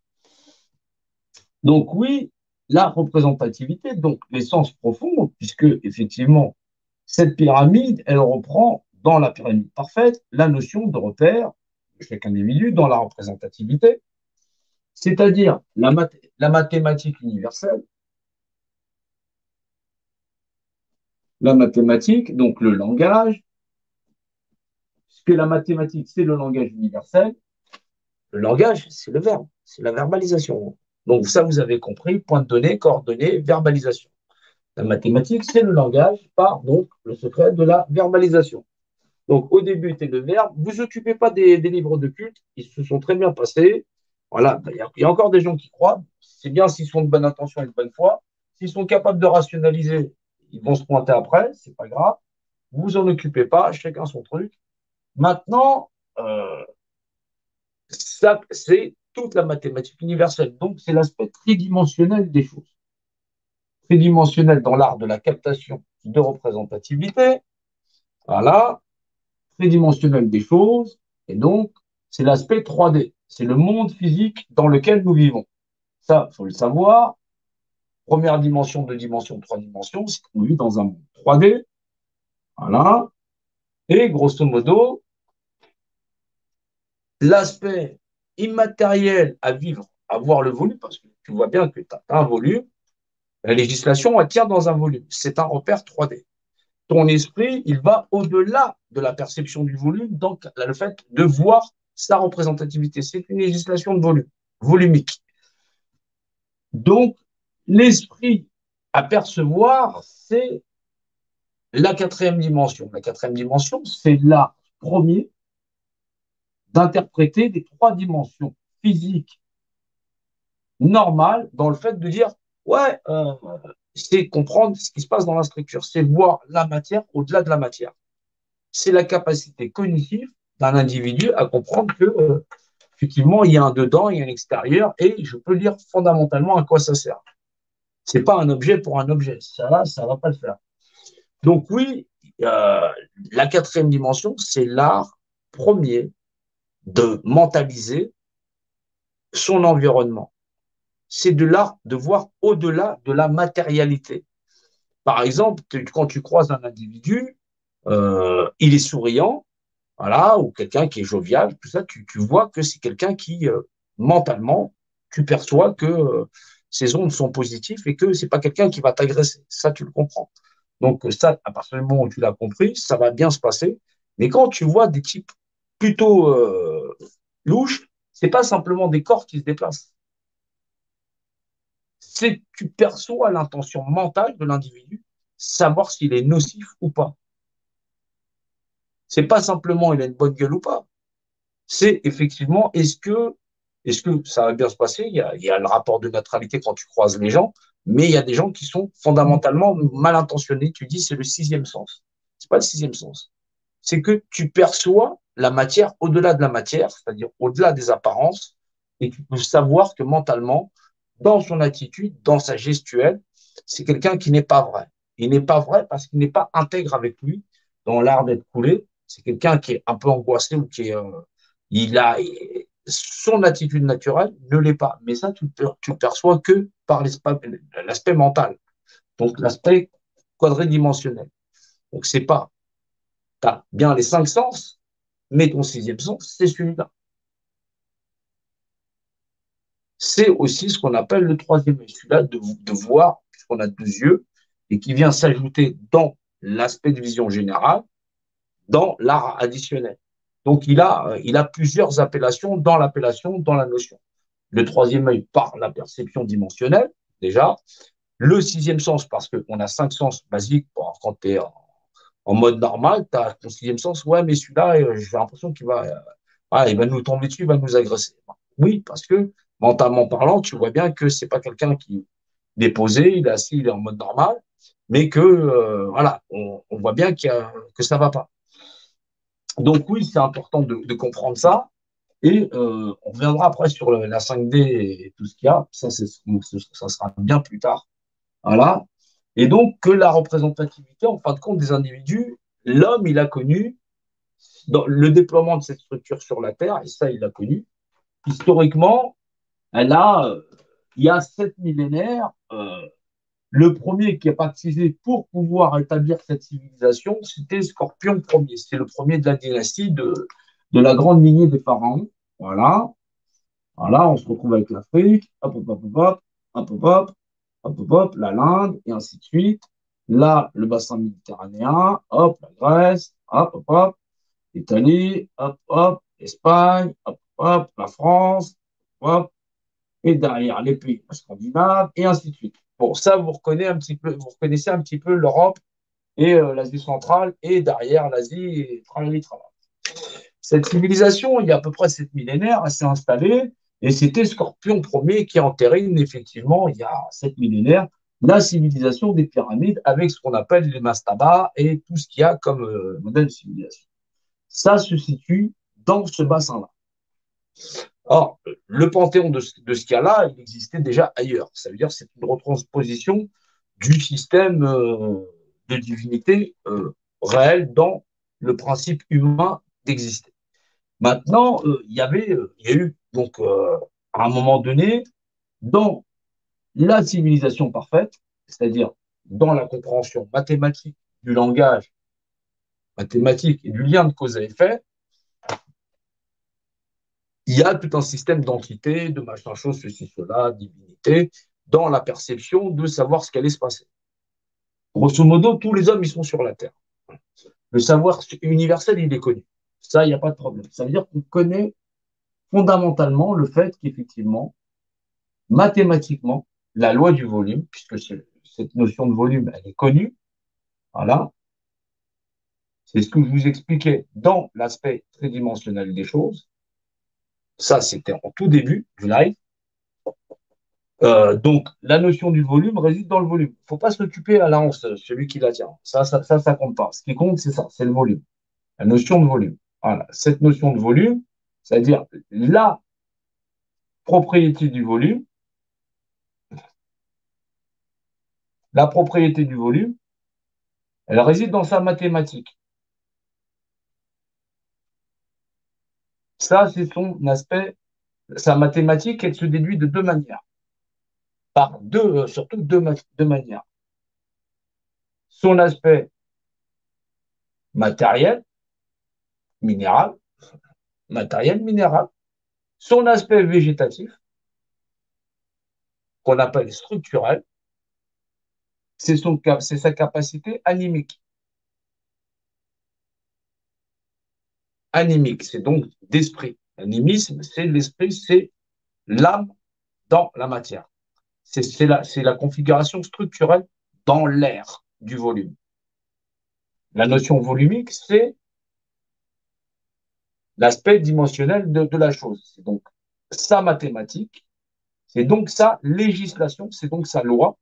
Donc oui, la représentativité, donc l'essence profonde, puisque effectivement, cette pyramide, elle reprend dans la pyramide parfaite la notion de repère de chaque individu dans la représentativité, c'est-à-dire la mathématique universelle, la mathématique, donc le langage, puisque la mathématique, c'est le langage universel, le langage, c'est le verbe, c'est la verbalisation. Donc ça, vous avez compris, point de données, coordonnées, verbalisation. La mathématique, c'est le langage par donc le secret de la verbalisation. Donc au début, c'est le verbe. Vous occupez pas des livres de culte, ils se sont très bien passés. Voilà, il y a encore des gens qui croient. C'est bien s'ils sont de bonne intention et de bonne foi. S'ils sont capables de rationaliser, ils vont se pointer après, c'est pas grave. Vous en occupez pas, chacun son truc. Maintenant, ça, c'est toute la mathématique universelle. Donc, c'est l'aspect tridimensionnel des choses. Tridimensionnel dans l'art de la captation de représentativité. Voilà. Tridimensionnel des choses. Et donc, c'est l'aspect 3D. C'est le monde physique dans lequel nous vivons. Ça, il faut le savoir. Première dimension, deux dimensions, trois dimensions, c'est qu'on vit dans un monde 3D. Voilà. Et grosso modo, l'aspect immatériel à vivre, à voir le volume, parce que tu vois bien que tu as un volume, la législation, elle tient dans un volume. C'est un repère 3D. Ton esprit, il va au-delà de la perception du volume, donc le fait de voir sa représentativité. C'est une législation de volume, volumique. Donc, l'esprit à percevoir, c'est la quatrième dimension. La quatrième dimension, c'est l'art premier d'interpréter les trois dimensions physiques normales dans le fait de dire, ouais, c'est comprendre ce qui se passe dans la structure, c'est voir la matière au-delà de la matière. C'est la capacité cognitive d'un individu à comprendre que, effectivement, il y a un dedans, il y a un extérieur, et je peux lire fondamentalement à quoi ça sert. C'est pas un objet pour un objet. Ça va pas le faire. Donc oui, la quatrième dimension, c'est l'art premier de mentaliser son environnement. C'est de l'art de voir au-delà de la matérialité. Par exemple, quand tu croises un individu, il est souriant, voilà, ou quelqu'un qui est jovial, tout ça, tu vois que c'est quelqu'un qui, mentalement, tu perçois que ses ondes sont positives et que c'est pas quelqu'un qui va t'agresser. Ça, tu le comprends. Donc, ça, à partir du moment où tu l'as compris, ça va bien se passer. Mais quand tu vois des types plutôt louches, c'est pas simplement des corps qui se déplacent. C'est que tu perçois l'intention mentale de l'individu, savoir s'il est nocif ou pas. C'est pas simplement il a une bonne gueule ou pas. C'est effectivement est-ce que ça va bien se passer. Il y a le rapport de neutralité quand tu croises les gens, mais il y a des gens qui sont fondamentalement mal intentionnés. Tu dis c'est le sixième sens. C'est pas le sixième sens. C'est que tu perçois la matière au-delà de la matière, c'est-à-dire au-delà des apparences, et tu peux savoir que mentalement, dans son attitude, dans sa gestuelle, c'est quelqu'un qui n'est pas vrai. Il n'est pas vrai parce qu'il n'est pas intègre avec lui dans l'art d'être coulé. C'est quelqu'un qui est un peu angoissé ou qui est, il a son attitude naturelle ne l'est pas. Mais ça, tu le perçois que par l'aspect mental, donc l'aspect quadridimensionnel. Donc c'est pas, tu as bien les cinq sens, mais ton sixième sens, c'est celui-là. C'est aussi ce qu'on appelle le troisième œil, celui-là de voir, puisqu'on a deux yeux, et qui vient s'ajouter dans l'aspect de vision générale, dans l'art additionnel. Donc, il a plusieurs appellations dans l'appellation, dans la notion. Le troisième œil par la perception dimensionnelle, déjà. Le sixième sens, parce qu'on a cinq sens basiques. Quand tu es en mode normal, tu as ton sixième sens. Ouais, mais celui-là, j'ai l'impression qu'il va, il va nous tomber dessus, il va nous agresser. Oui, parce que Mentalement parlant, tu vois bien que c'est pas quelqu'un qui est posé, il est assis, il est en mode normal, mais que voilà, on voit bien que ça va pas. Donc oui, c'est important de comprendre ça. Et on reviendra après sur la 5D et tout ce qu'il y a. Ça sera bien plus tard. Voilà. Et donc, que la représentativité, en fin de compte, des individus, l'homme, il a connu dans le déploiement de cette structure sur la Terre, et ça, il l'a connu. Historiquement, il y a 7 millénaires, le premier qui a participé pour pouvoir établir cette civilisation, c'était Scorpion Ier. C'est le premier de la dynastie de la grande lignée des pharaons. Voilà. Voilà, on se retrouve avec l'Afrique, hop, hop, hop, hop, hop, hop, hop, hop, hop, hop, la l'Inde, et ainsi de suite. Là, le bassin méditerranéen, hop, la Grèce, hop, hop, hop, l'Italie, hop, hop, l'Espagne, hop, hop, la France, hop, et derrière les pays scandinaves, et ainsi de suite. Pour ça, vous reconnaissez un petit peu l'Europe et l'Asie centrale, et derrière l'Asie, et tralali, tralala. Cette civilisation, il y a à peu près 7 millénaires, elle s'est installée, et c'était Scorpion Ier qui entérine effectivement, il y a 7 millénaires, la civilisation des pyramides avec ce qu'on appelle les mastabas et tout ce qu'il y a comme modèle de civilisation. Ça se situe dans ce bassin-là. Or, le panthéon de ce qu'il y a là, il existait déjà ailleurs. Ça veut dire que c'est une retransposition du système de divinité réel dans le principe humain d'exister. Maintenant, il y a eu, donc, à un moment donné, dans la civilisation parfaite, c'est-à-dire dans la compréhension mathématique du langage mathématique et du lien de cause à effet, il y a tout un système d'entités, de machin chose, ceci, cela, divinité, dans la perception de savoir ce qu'allait se passer. Grosso modo, tous les hommes, ils sont sur la Terre. Le savoir universel, il est connu. Ça, il n'y a pas de problème. Ça veut dire qu'on connaît fondamentalement le fait qu'effectivement, mathématiquement, la loi du volume, puisque cette notion de volume, elle est connue, voilà, c'est ce que je vous expliquais dans l'aspect tridimensionnel des choses. Ça, c'était en tout début du live. Donc, la notion du volume réside dans le volume. Il ne faut pas s'occuper à l'anse, celui qui la tient. Ça compte pas. Ce qui compte, c'est ça, c'est le volume. La notion de volume. Voilà. Cette notion de volume, c'est-à-dire la propriété du volume, la propriété du volume, elle réside dans sa mathématique. Ça, c'est son aspect, sa mathématique, elle se déduit de deux manières. Surtout deux manières. Son aspect matériel, minéral, matériel, minéral. Son aspect végétatif, qu'on appelle structurel, c'est sa capacité animique. Animique, c'est donc d'esprit. Animisme, c'est l'esprit, c'est l'âme dans la matière. C'est la configuration structurelle dans l'air du volume. La notion volumique, c'est l'aspect dimensionnel de la chose. C'est donc sa mathématique, c'est donc sa législation, c'est donc sa loi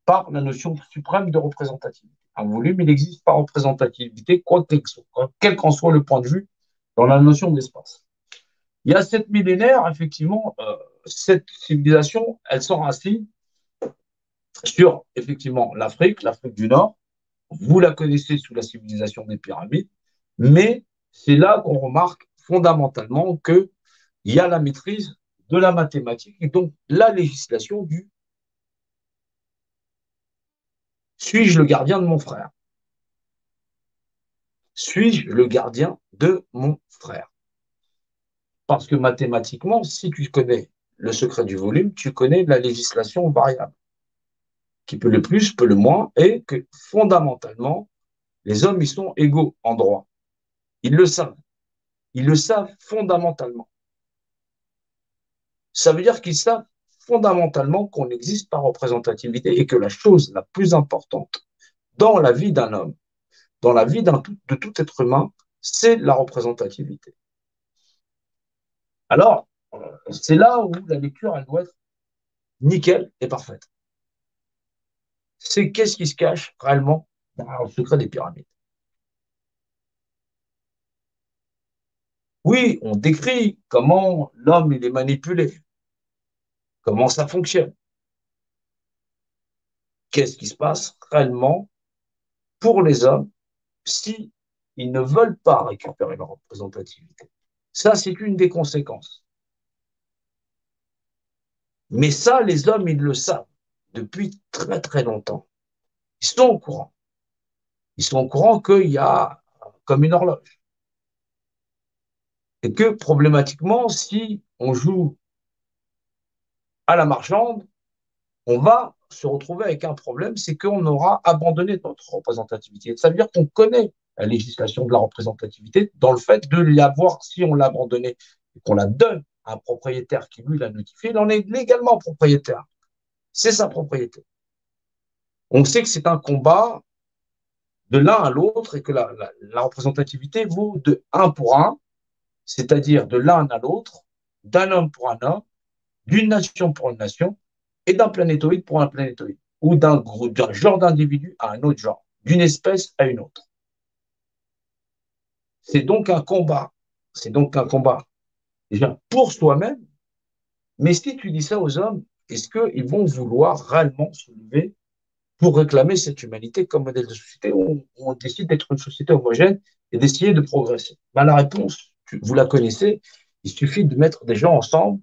par la notion suprême de représentativité. Un volume, il existe par représentativité, quel qu'en soit le point de vue dans la notion d'espace. Il y a 7 millénaires, effectivement, cette civilisation, elle s'enracine sur, effectivement, l'Afrique du Nord. Vous la connaissez sous la civilisation des pyramides, mais c'est là qu'on remarque fondamentalement qu'il y a la maîtrise de la mathématique et donc la législation du suis-je le gardien de mon frère? Suis-je le gardien de mon frère? Parce que mathématiquement, si tu connais le secret du volume, tu connais la législation variable, qui peut le plus, peut le moins, et que fondamentalement, les hommes, ils sont égaux en droit. Ils le savent. Ils le savent fondamentalement. Ça veut dire qu'ils savent fondamentalement qu'on existe par représentativité et que la chose la plus importante dans la vie d'un homme, dans la vie de tout être humain, c'est la représentativité. Alors, c'est là où la lecture, elle doit être nickel et parfaite. C'est qu'est-ce qui se cache réellement dans le secret des pyramides. Oui, on décrit comment l'homme il est manipulé, comment ça fonctionne, qu'est-ce qui se passe réellement pour les hommes si ils ne veulent pas récupérer leur représentativité. Ça, c'est une des conséquences. Mais ça, les hommes, ils le savent depuis très très longtemps. Ils sont au courant. Ils sont au courant qu'il y a comme une horloge. Et que problématiquement, si on joue à la marchande, on va se retrouver avec un problème, c'est qu'on aura abandonné notre représentativité. Ça veut dire qu'on connaît la législation de la représentativité dans le fait de l'avoir, si on l'a abandonnée et qu'on la donne à un propriétaire qui, lui, l'a notifié, il en est légalement propriétaire. C'est sa propriété. On sait que c'est un combat de l'un à l'autre et que la représentativité vaut de un pour un, c'est-à-dire de l'un à l'autre, d'un homme pour un homme, d'une nation pour une nation et d'un planétoïde pour un planétoïde, ou d'un genre d'individu à un autre genre, d'une espèce à une autre. C'est donc un combat. C'est donc un combat déjà pour soi-même, mais si tu dis ça aux hommes, est-ce qu'ils vont vouloir réellement se lever pour réclamer cette humanité comme modèle de société où on décide d'être une société homogène et d'essayer de progresser? Ben, la réponse, vous la connaissez, il suffit de mettre des gens ensemble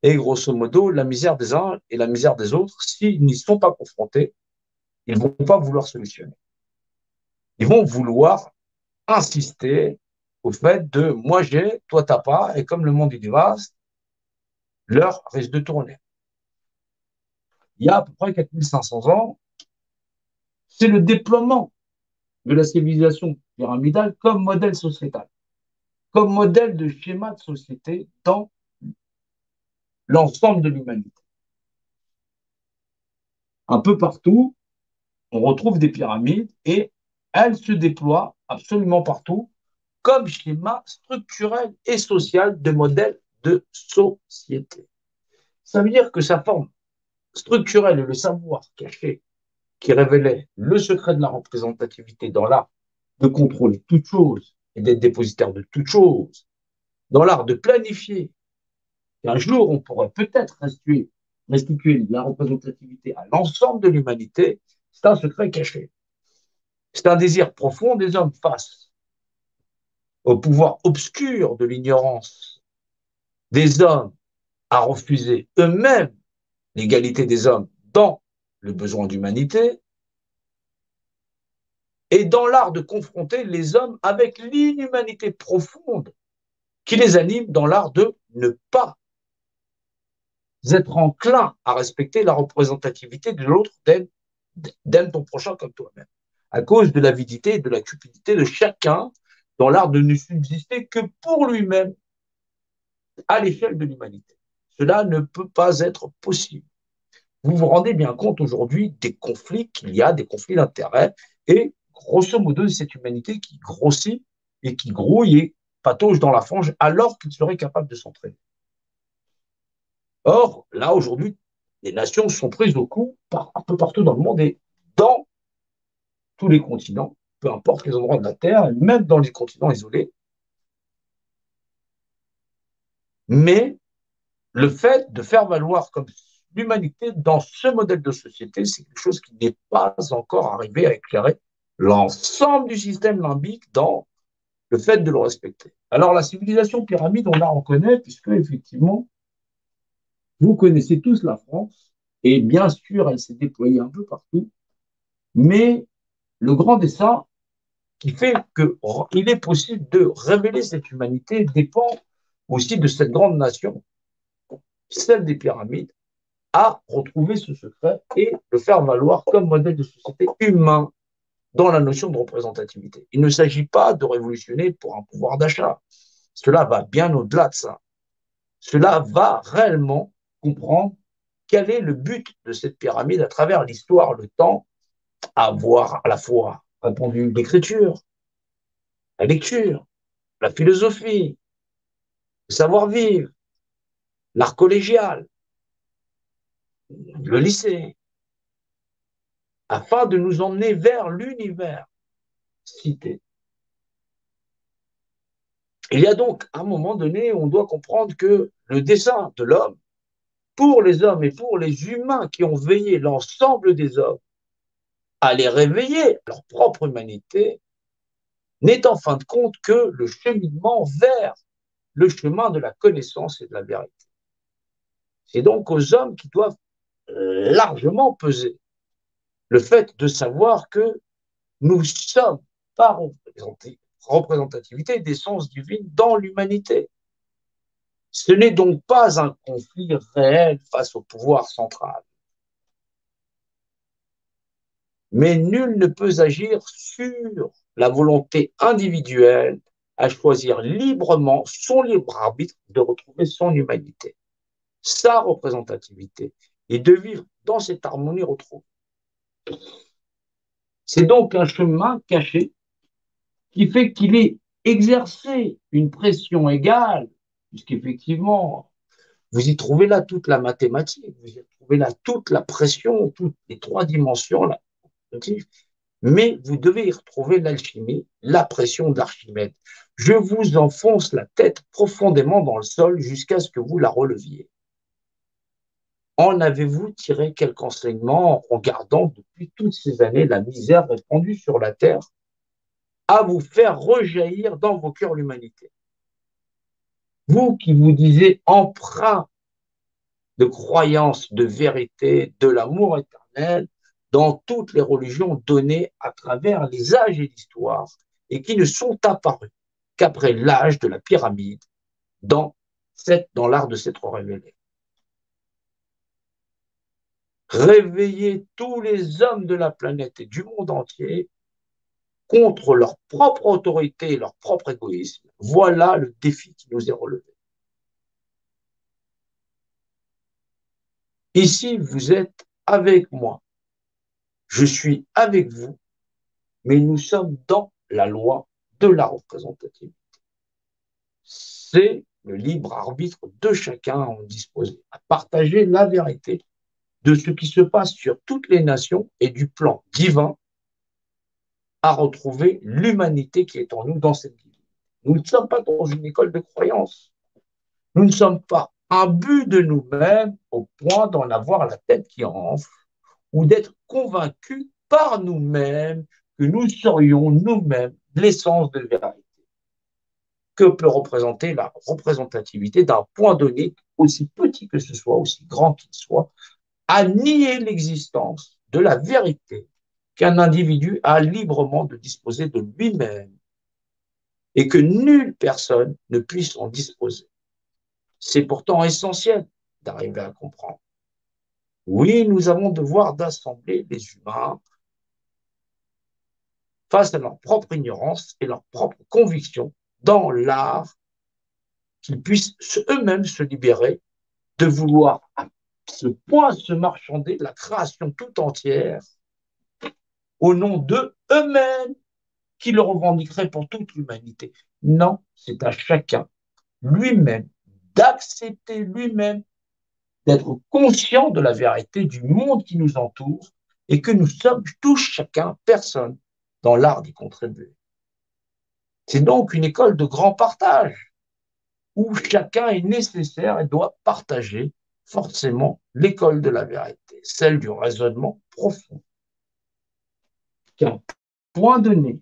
et grosso modo, la misère des uns et la misère des autres, s'ils n'y sont pas confrontés, ils ne vont pas vouloir solutionner. Ils vont vouloir insister au fait de moi j'ai, toi t'as pas, et comme le monde est vaste, l'heure risque de tourner. Il y a à peu près 4500 ans, c'est le déploiement de la civilisation pyramidale comme modèle sociétal, comme modèle de schéma de société dans l'ensemble de l'humanité. Un peu partout, on retrouve des pyramides et elles se déploient absolument partout comme schéma structurel et social de modèle de société. Ça veut dire que sa forme structurelle et le savoir caché qui révélait le secret de la représentativité dans l'art de contrôler toute chose et d'être dépositaire de toute chose, dans l'art de planifier qu'un jour on pourrait peut-être restituer la représentativité à l'ensemble de l'humanité, c'est un secret caché. C'est un désir profond des hommes face au pouvoir obscur de l'ignorance des hommes à refuser eux-mêmes l'égalité des hommes dans le besoin d'humanité et dans l'art de confronter les hommes avec l'inhumanité profonde qui les anime dans l'art de ne pas être enclin à respecter la représentativité de l'autre, d'aime ton prochain comme toi-même, à cause de l'avidité et de la cupidité de chacun dans l'art de ne subsister que pour lui-même à l'échelle de l'humanité. Cela ne peut pas être possible. Vous vous rendez bien compte aujourd'hui des conflits qu'il y a, des conflits d'intérêts, et grosso modo, cette humanité qui grossit et qui grouille et patauge dans la fange alors qu'il serait capable de s'entraîner. Or, là, aujourd'hui, les nations sont prises au coup un peu partout dans le monde et dans tous les continents, peu importe les endroits de la Terre, même dans les continents isolés. Mais le fait de faire valoir comme l'humanité dans ce modèle de société, c'est quelque chose qui n'est pas encore arrivé à éclairer l'ensemble du système limbique dans le fait de le respecter. Alors la civilisation pyramide, on la reconnaît puisque effectivement, vous connaissez tous la France et bien sûr, elle s'est déployée un peu partout, mais le grand dessin qui fait qu'il est possible de révéler cette humanité dépend aussi de cette grande nation, celle des pyramides, à retrouver ce secret et le faire valoir comme modèle de société humain dans la notion de représentativité. Il ne s'agit pas de révolutionner pour un pouvoir d'achat. Cela va bien au-delà de ça. Cela va réellement comprendre quel est le but de cette pyramide à travers l'histoire, le temps, à avoir à la fois répondu l'écriture, la lecture, la philosophie, le savoir-vivre, l'art collégial, le lycée, afin de nous emmener vers l'univers cité. Il y a donc un moment donné, on doit comprendre que le dessein de l'homme, pour les hommes et pour les humains qui ont veillé l'ensemble des hommes à les réveiller leur propre humanité, n'est en fin de compte que le cheminement vers le chemin de la connaissance et de la vérité. C'est donc aux hommes qui doivent largement peser le fait de savoir que nous sommes par représentativité d'essence divine dans l'humanité. Ce n'est donc pas un conflit réel face au pouvoir central. Mais nul ne peut agir sur la volonté individuelle à choisir librement son libre arbitre de retrouver son humanité, sa représentativité, et de vivre dans cette harmonie retrouvée. C'est donc un chemin caché qui fait qu'il est exercé une pression égale, puisqu'effectivement, vous y trouvez là toute la mathématique, vous y trouvez là toute la pression, toutes les trois dimensions là. Mais vous devez y retrouver l'alchimie, la pression d'Archimède. Je vous enfonce la tête profondément dans le sol jusqu'à ce que vous la releviez. En avez-vous tiré quelque enseignement en regardant depuis toutes ces années la misère répandue sur la terre à vous faire rejaillir dans vos cœurs l'humanité? Vous qui vous disiez empreint de croyance, de vérité, de l'amour éternel dans toutes les religions données à travers les âges et l'histoire et qui ne sont apparus qu'après l'âge de la pyramide dans l'art de s'être révélé. Réveiller tous les hommes de la planète et du monde entier contre leur propre autorité et leur propre égoïsme. Voilà le défi qui nous est relevé. Ici, vous êtes avec moi. Je suis avec vous, mais nous sommes dans la loi de la représentativité. C'est le libre arbitre de chacun à en disposer, à partager la vérité de ce qui se passe sur toutes les nations et du plan divin à retrouver l'humanité qui est en nous dans cette vie. Nous ne sommes pas dans une école de croyance. Nous ne sommes pas imbus de nous-mêmes au point d'en avoir la tête qui enfle ou d'être convaincus par nous-mêmes que nous serions nous-mêmes l'essence de vérité. Que peut représenter la représentativité d'un point donné, aussi petit que ce soit, aussi grand qu'il soit, à nier l'existence de la vérité qu'un individu a librement de disposer de lui-même et que nulle personne ne puisse en disposer. C'est pourtant essentiel d'arriver à comprendre. Oui, nous avons devoir d'assembler les humains face à leur propre ignorance et leur propre conviction dans l'art, qu'ils puissent eux-mêmes se libérer de vouloir à ce point se marchander la création tout entière au nom d'eux-mêmes qui le revendiqueraient pour toute l'humanité. Non, c'est à chacun lui-même d'accepter lui-même d'être conscient de la vérité du monde qui nous entoure et que nous sommes tous chacun personne dans l'art d'y contribuer. C'est donc une école de grand partage où chacun est nécessaire et doit partager forcément l'école de la vérité, celle du raisonnement profond. Qu'un point donné,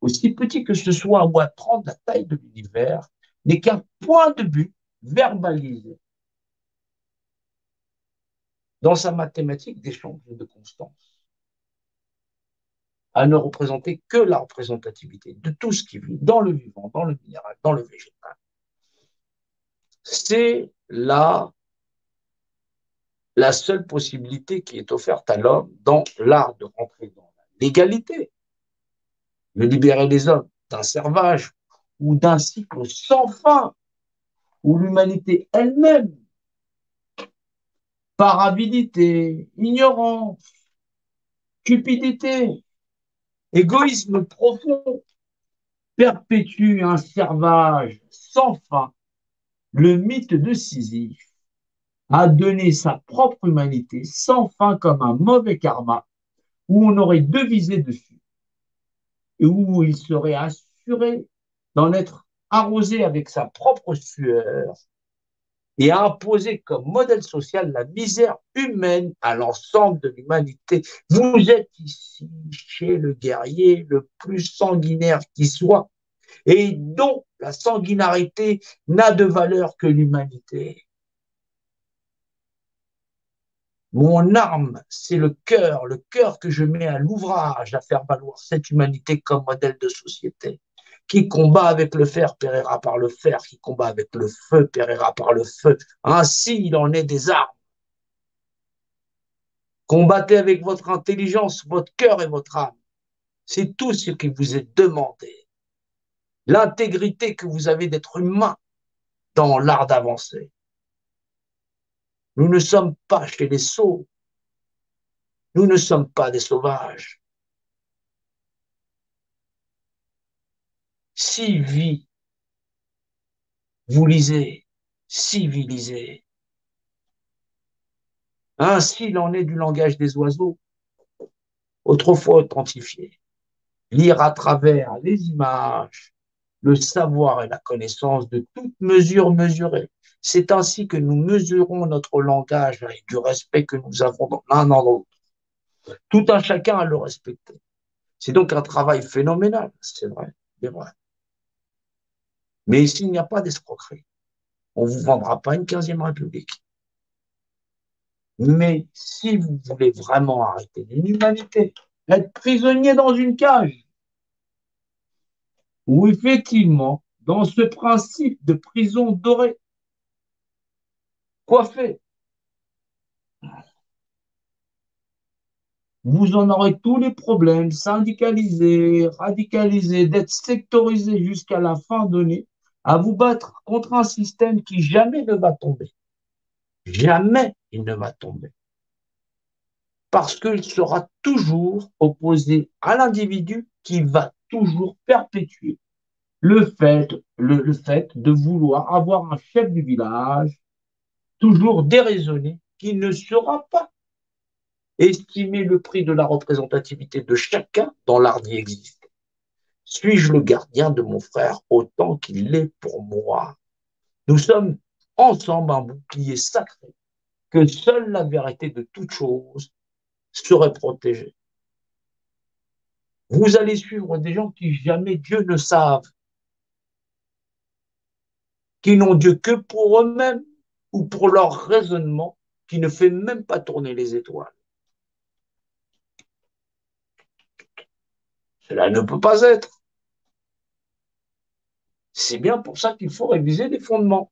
aussi petit que ce soit ou à prendre la taille de l'univers, n'est qu'un point de but verbalisé dans sa mathématique d'échange de constance, à ne représenter que la représentativité de tout ce qui vit dans le vivant, dans le minéral, dans le végétal. C'est là la seule possibilité qui est offerte à l'homme dans l'art de rentrer dans l'égalité, de libérer les hommes d'un servage ou d'un cycle sans fin où l'humanité elle-même, par avidité, ignorance, cupidité, égoïsme profond, perpétue un servage sans fin, le mythe de Sisyphe, à donner sa propre humanité sans fin comme un mauvais karma où on aurait devisé dessus et où il serait assuré d'en être arrosé avec sa propre sueur et à imposer comme modèle social la misère humaine à l'ensemble de l'humanité. Vous êtes ici chez le guerrier le plus sanguinaire qui soit et dont la sanguinarité n'a de valeur que l'humanité. Mon arme, c'est le cœur que je mets à l'ouvrage à faire valoir cette humanité comme modèle de société. Qui combat avec le fer périra par le fer, qui combat avec le feu périra par le feu. Ainsi, il en est des armes. Combattez avec votre intelligence, votre cœur et votre âme. C'est tout ce qui vous est demandé. L'intégrité que vous avez d'être humain dans l'art d'avancer. Nous ne sommes pas chez les sots. Nous ne sommes pas des sauvages. Si vie, vous lisez, civilisé. Ainsi, il en est du langage des oiseaux, autrefois authentifié. Lire à travers les images, le savoir et la connaissance de toute mesure mesurée. C'est ainsi que nous mesurons notre langage et du respect que nous avons l'un dans l'autre. Tout un chacun à le respecter. C'est donc un travail phénoménal, c'est vrai, c'est vrai. Mais ici, il n'y a pas d'escroquerie. On ne vous vendra pas une 15e République. Mais si vous voulez vraiment arrêter l'inhumanité, être prisonnier dans une cage, où effectivement, dans ce principe de prison dorée, coiffée, vous en aurez tous les problèmes, syndicalisés, radicalisés, d'être sectorisés jusqu'à la fin donnée, à vous battre contre un système qui jamais ne va tomber. Jamais il ne va tomber. Parce qu'il sera toujours opposé à l'individu qui va toujours perpétuer le fait de vouloir avoir un chef du village toujours déraisonné qui ne sera pas estimer le prix de la représentativité de chacun dans l'art d'y exister. Suis-je le gardien de mon frère autant qu'il l'est pour moi? Nous sommes ensemble un bouclier sacré que seule la vérité de toute chose serait protégée. Vous allez suivre des gens qui jamais Dieu ne savent, qui n'ont Dieu que pour eux-mêmes ou pour leur raisonnement qui ne fait même pas tourner les étoiles. Cela ne peut pas être. C'est bien pour ça qu'il faut réviser les fondements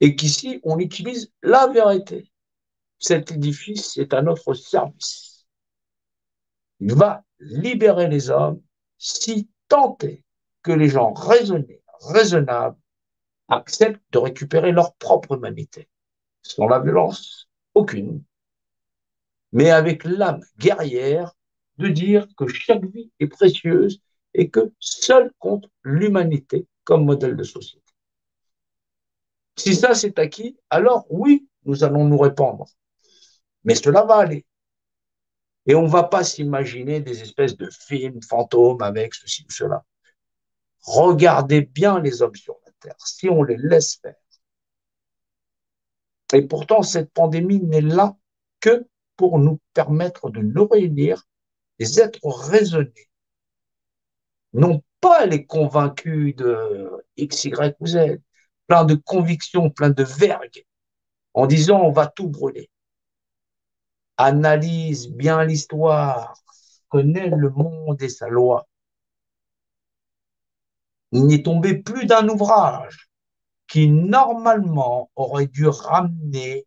et qu'ici, on utilise la vérité. Cet édifice est à notre service. Il va libérer les hommes si tant est que les gens raisonnés, raisonnables, acceptent de récupérer leur propre humanité, sans la violence aucune, mais avec l'âme guerrière de dire que chaque vie est précieuse et que seul compte l'humanité comme modèle de société. Si ça c'est acquis, alors oui, nous allons nous répandre. Mais cela va aller. Et on ne va pas s'imaginer des espèces de films fantômes avec ceci ou cela. Regardez bien les hommes sur la Terre, si on les laisse faire. Et pourtant, cette pandémie n'est là que pour nous permettre de nous réunir, des êtres raisonnés, non pas les convaincus de X, Y ou Z, plein de convictions, plein de vergue, en disant on va tout brûler. Analyse bien l'histoire, connaît le monde et sa loi. Il n'est tombé plus d'un ouvrage qui normalement aurait dû ramener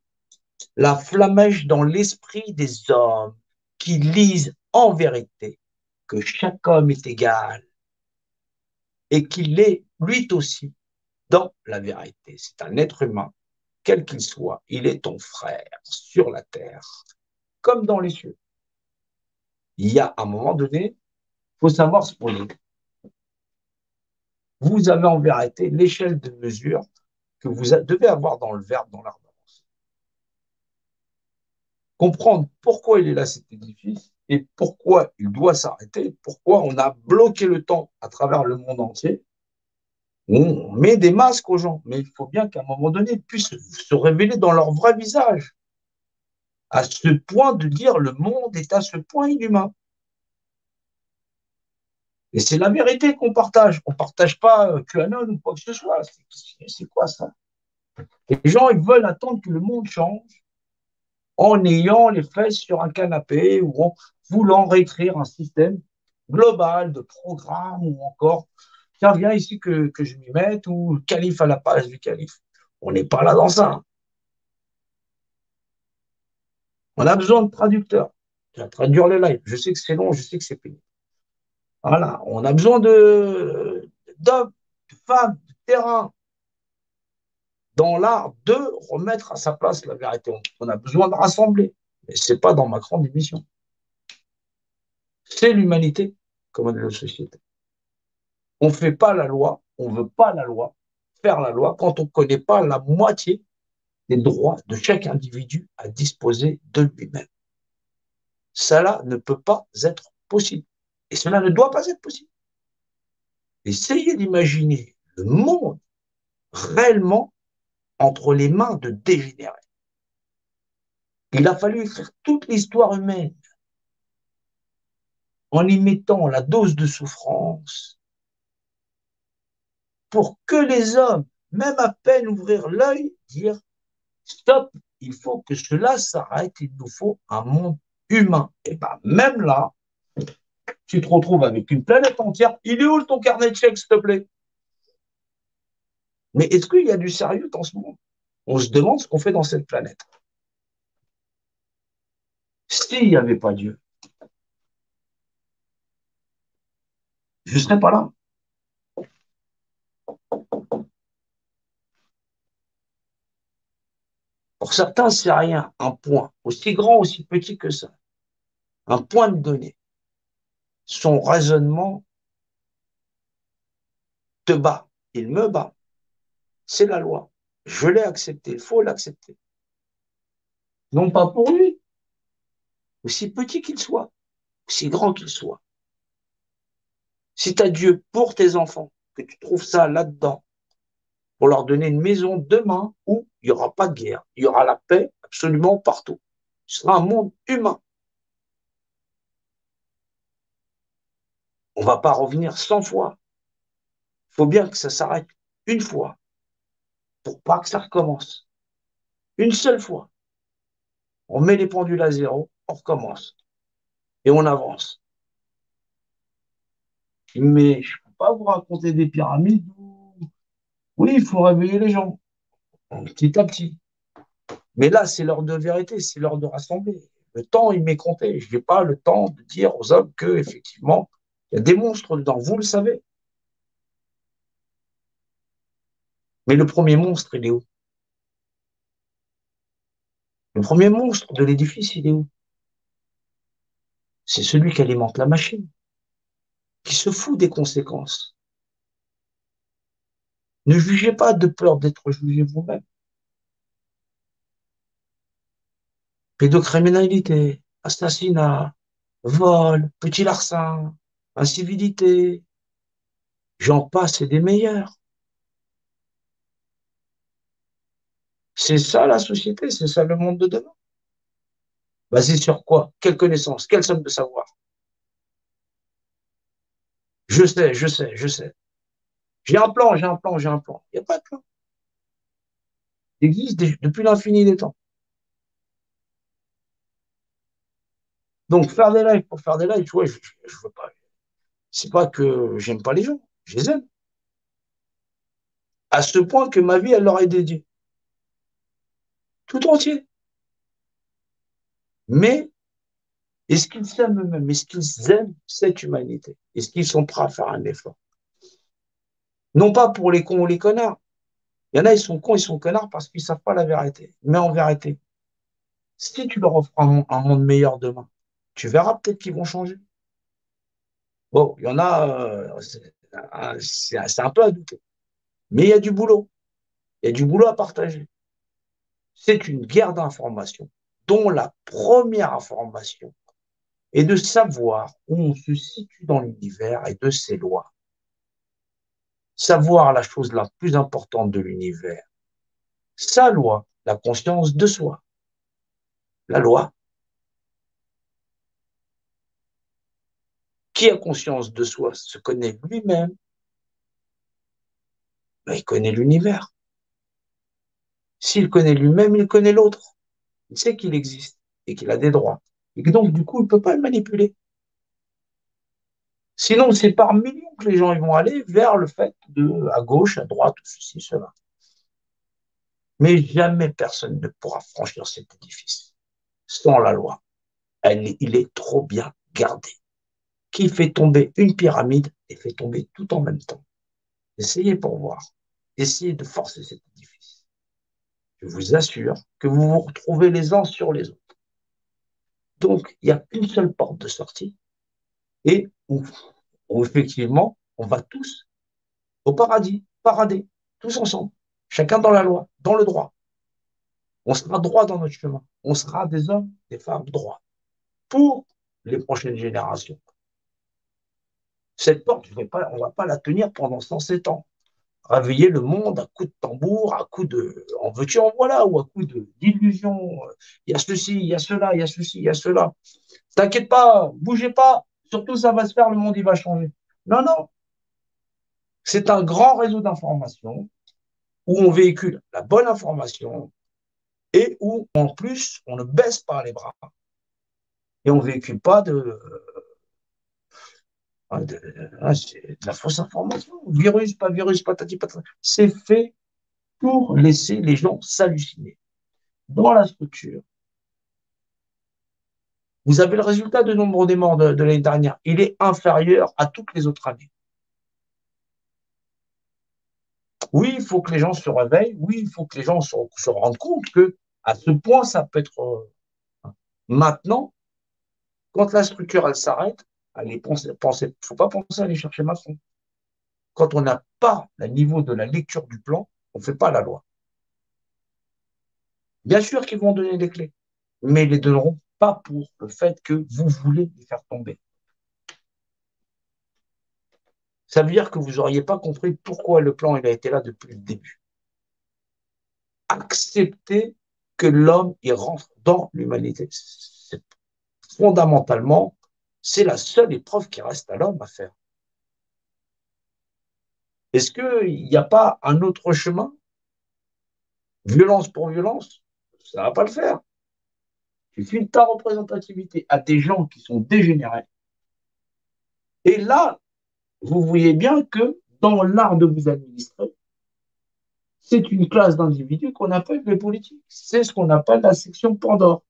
la flamèche dans l'esprit des hommes qui lisent en vérité que chaque homme est égal et qu'il est lui aussi dans la vérité. C'est un être humain, quel qu'il soit, il est ton frère sur la terre comme dans les cieux. Il y a un moment donné, il faut savoir se poser. Vous avez en vérité l'échelle de mesure que vous devez avoir dans le verbe, dans l'art. comprendre pourquoi il est là cet édifice et pourquoi il doit s'arrêter, pourquoi on a bloqué le temps à travers le monde entier. On met des masques aux gens, mais il faut bien qu'à un moment donné, ils puissent se révéler dans leur vrai visage, à ce point de dire le monde est à ce point inhumain. Et c'est la vérité qu'on partage. On ne partage pas QAnon ou quoi que ce soit. C'est quoi ça? Les gens, ils veulent attendre que le monde change en ayant les fesses sur un canapé ou en voulant réécrire un système global de programme ou encore, tiens, viens ici que je m'y mette ou le calife à la place du calife. On n'est pas là dans ça. On a besoin de traducteurs. Tu vas traduire les lives. Je sais que c'est long, je sais que c'est pénible. Voilà. On a besoin d'hommes, de femmes, de terrain dans l'art de remettre à sa place la vérité. On a besoin de rassembler. Mais ce n'est pas dans ma grande émission. C'est l'humanité comme la société. On ne fait pas la loi, on ne veut pas la loi, faire la loi quand on ne connaît pas la moitié des droits de chaque individu à disposer de lui-même. Cela ne peut pas être possible. Et cela ne doit pas être possible. Essayez d'imaginer le monde réellement entre les mains de dégénérés. Il a fallu écrire toute l'histoire humaine en y mettant la dose de souffrance pour que les hommes, même à peine ouvrir l'œil, dire stop, il faut que cela s'arrête, il nous faut un monde humain. Et bien, même là, tu te retrouves avec une planète entière. Il est où ton carnet de chèques, s'il te plaît? Mais est-ce qu'il y a du sérieux dans ce monde? On se demande ce qu'on fait dans cette planète. S'il n'y avait pas Dieu, je ne serais pas là. Pour certains, c'est rien, un point, aussi grand, aussi petit que ça, un point de données. Son raisonnement te bat, il me bat. C'est la loi. Je l'ai accepté, il faut l'accepter. Non pas pour lui, aussi petit qu'il soit, aussi grand qu'il soit. Si tu as Dieu pour tes enfants, que tu trouves ça là-dedans, pour leur donner une maison demain où il n'y aura pas de guerre, il y aura la paix absolument partout. Ce sera un monde humain. On ne va pas revenir 100 fois. Il faut bien que ça s'arrête une fois pour pas que ça recommence. Une seule fois. On met les pendules à zéro, on recommence. Et on avance. Mais je ne peux pas vous raconter des pyramides où, oui, il faut réveiller les gens, petit à petit. Mais là, c'est l'heure de vérité, c'est l'heure de rassembler. Le temps, il m'est compté. Je n'ai pas le temps de dire aux hommes que, effectivement, il y a des monstres dedans. Vous le savez. Mais le premier monstre, il est où? Le premier monstre de l'édifice, il est où? C'est celui qui alimente la machine, qui se fout des conséquences. Ne jugez pas de peur d'être jugé vous-même. Pédocriminalité, assassinat, vol, petit larcin, incivilité, j'en passe et des meilleurs. C'est ça la société, c'est ça le monde de demain. Basé sur quoi? Quelle connaissance? Quelle somme de savoir? Je sais, je sais, je sais. J'ai un plan, j'ai un plan, j'ai un plan. Il n'y a pas de plan. Il existe depuis l'infini des temps. Donc, faire des lives pour faire des lives, tu vois, je veux pas. C'est pas que j'aime pas les gens, je les aime. À ce point que ma vie, elle leur est dédiée. Tout entier. Mais est-ce qu'ils s'aiment eux-mêmes? Est-ce qu'ils aiment cette humanité? Est-ce qu'ils sont prêts à faire un effort? Non pas pour les cons ou les connards. Il y en a, ils sont cons, ils sont connards parce qu'ils ne savent pas la vérité. Mais en vérité, si tu leur offres un monde meilleur demain, tu verras peut-être qu'ils vont changer. Bon, il y en a, c'est un peu à douter. Mais il y a du boulot. Il y a du boulot à partager. C'est une guerre d'information. dont la première information est de savoir où on se situe dans l'univers et de ses lois. Savoir la chose la plus importante de l'univers, sa loi, la conscience de soi, la loi. Qui a conscience de soi se connaît lui-même, ben, il connaît l'univers. S'il connaît lui-même, il connaît l'autre. Il sait qu'il existe et qu'il a des droits. Et que donc, du coup, il ne peut pas le manipuler. Sinon, c'est par millions que les gens ils vont aller vers le fait de, à gauche, à droite, tout ceci, cela. Mais jamais personne ne pourra franchir cet édifice sans la loi. Il est trop bien gardé. Qui fait tomber une pyramide et fait tomber tout en même temps. Essayez pour voir. Essayez de forcer cet édifice. Je vous assure que vous vous retrouvez les uns sur les autres. Donc, il n'y a qu'une seule porte de sortie et où effectivement, on va tous au paradis, parader, tous ensemble, chacun dans la loi, dans le droit. On sera droit dans notre chemin. On sera des hommes, des femmes droits pour les prochaines générations. Cette porte, on ne va pas la tenir pendant 107 ans. Réveiller le monde à coups de tambour, à coups de en veux-tu, en voilà, ou à coups d'illusions. Il y a ceci, il y a cela, il y a ceci, il y a cela. T'inquiète pas, bougez pas, surtout ça va se faire, le monde il va changer. Non, non, c'est un grand réseau d'informations où on véhicule la bonne information et où en plus on ne baisse pas les bras et on ne véhicule pas de la fausse information. Virus, pas virus, patati patata. C'est fait pour laisser les gens s'halluciner. Dans la structure, vous avez le résultat du nombre des morts de l'année dernière. Il est inférieur à toutes les autres années. Oui, il faut que les gens se réveillent. Oui, il faut que les gens se rendent compte que à ce point, ça peut être maintenant, quand la structure elle s'arrête, il ne faut pas penser à aller chercher Macron. Quand on n'a pas le niveau de la lecture du plan, on ne fait pas la loi. Bien sûr qu'ils vont donner les clés, mais ils ne les donneront pas pour le fait que vous voulez les faire tomber. Ça veut dire que vous n'auriez pas compris pourquoi le plan il a été là depuis le début. Accepter que l'homme il rentre dans l'humanité. Fondamentalement, c'est la seule épreuve qui reste à l'homme à faire. Est-ce qu'il n'y a pas un autre chemin? Violence pour violence, ça ne va pas le faire. Tu files ta représentativité à des gens qui sont dégénérés. Et là, vous voyez bien que dans l'art de vous administrer, c'est une classe d'individus qu'on appelle les politiques. C'est ce qu'on appelle la section Pandore.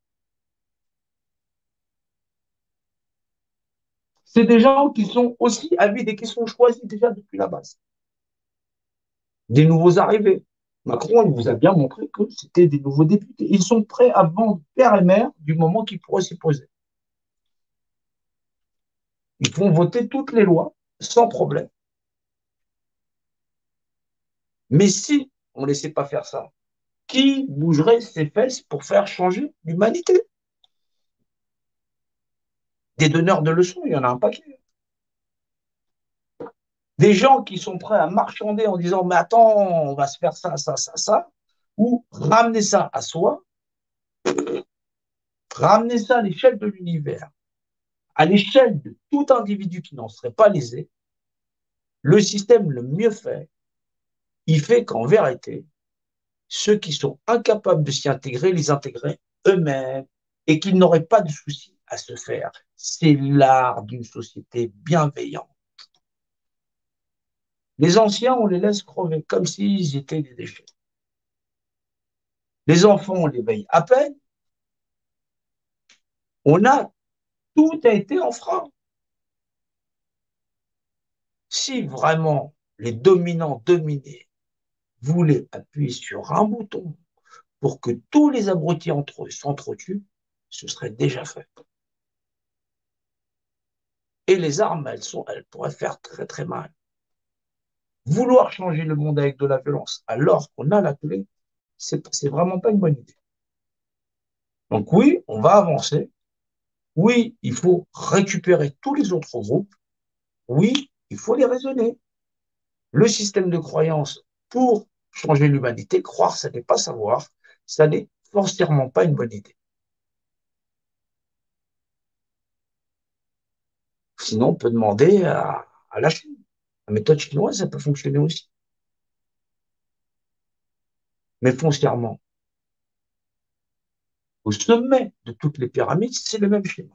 C'est des gens qui sont aussi avides et qui sont choisis déjà depuis la base. Des nouveaux arrivés. Macron, il vous a bien montré que c'était des nouveaux députés. Ils sont prêts à vendre père et mère du moment qu'ils pourraient s'y poser. Ils font voter toutes les lois sans problème. Mais si on ne laissait pas faire ça, qui bougerait ses fesses pour faire changer l'humanité? Des donneurs de leçons, il y en a un paquet. Des gens qui sont prêts à marchander en disant mais attends, on va se faire ça, ça, ça, ça, ou ramener ça à soi, ramener ça à l'échelle de l'univers, à l'échelle de tout individu qui n'en serait pas lésé. Le système le mieux fait, il fait qu'en vérité, ceux qui sont incapables de s'y intégrer, les intégrer eux-mêmes et qu'ils n'auraient pas de souci à se faire. C'est l'art d'une société bienveillante. Les anciens, on les laisse crever comme s'ils étaient des déchets. Les enfants, on les veille à peine. Tout a été en frein. Si vraiment les dominants dominés voulaient appuyer sur un bouton pour que tous les abrutis entre eux s'entretuent, ce serait déjà fait. Et les armes, elles pourraient faire très très mal. Vouloir changer le monde avec de la violence alors qu'on a la clé, c'est vraiment pas une bonne idée. Donc oui, on va avancer. Oui, il faut récupérer tous les autres groupes. Oui, il faut les raisonner. Le système de croyance pour changer l'humanité, croire, ça n'est pas savoir, ça n'est forcément pas une bonne idée. Sinon, on peut demander à la Chine. La méthode chinoise, ça peut fonctionner aussi. Mais foncièrement, au sommet de toutes les pyramides, c'est le même schéma.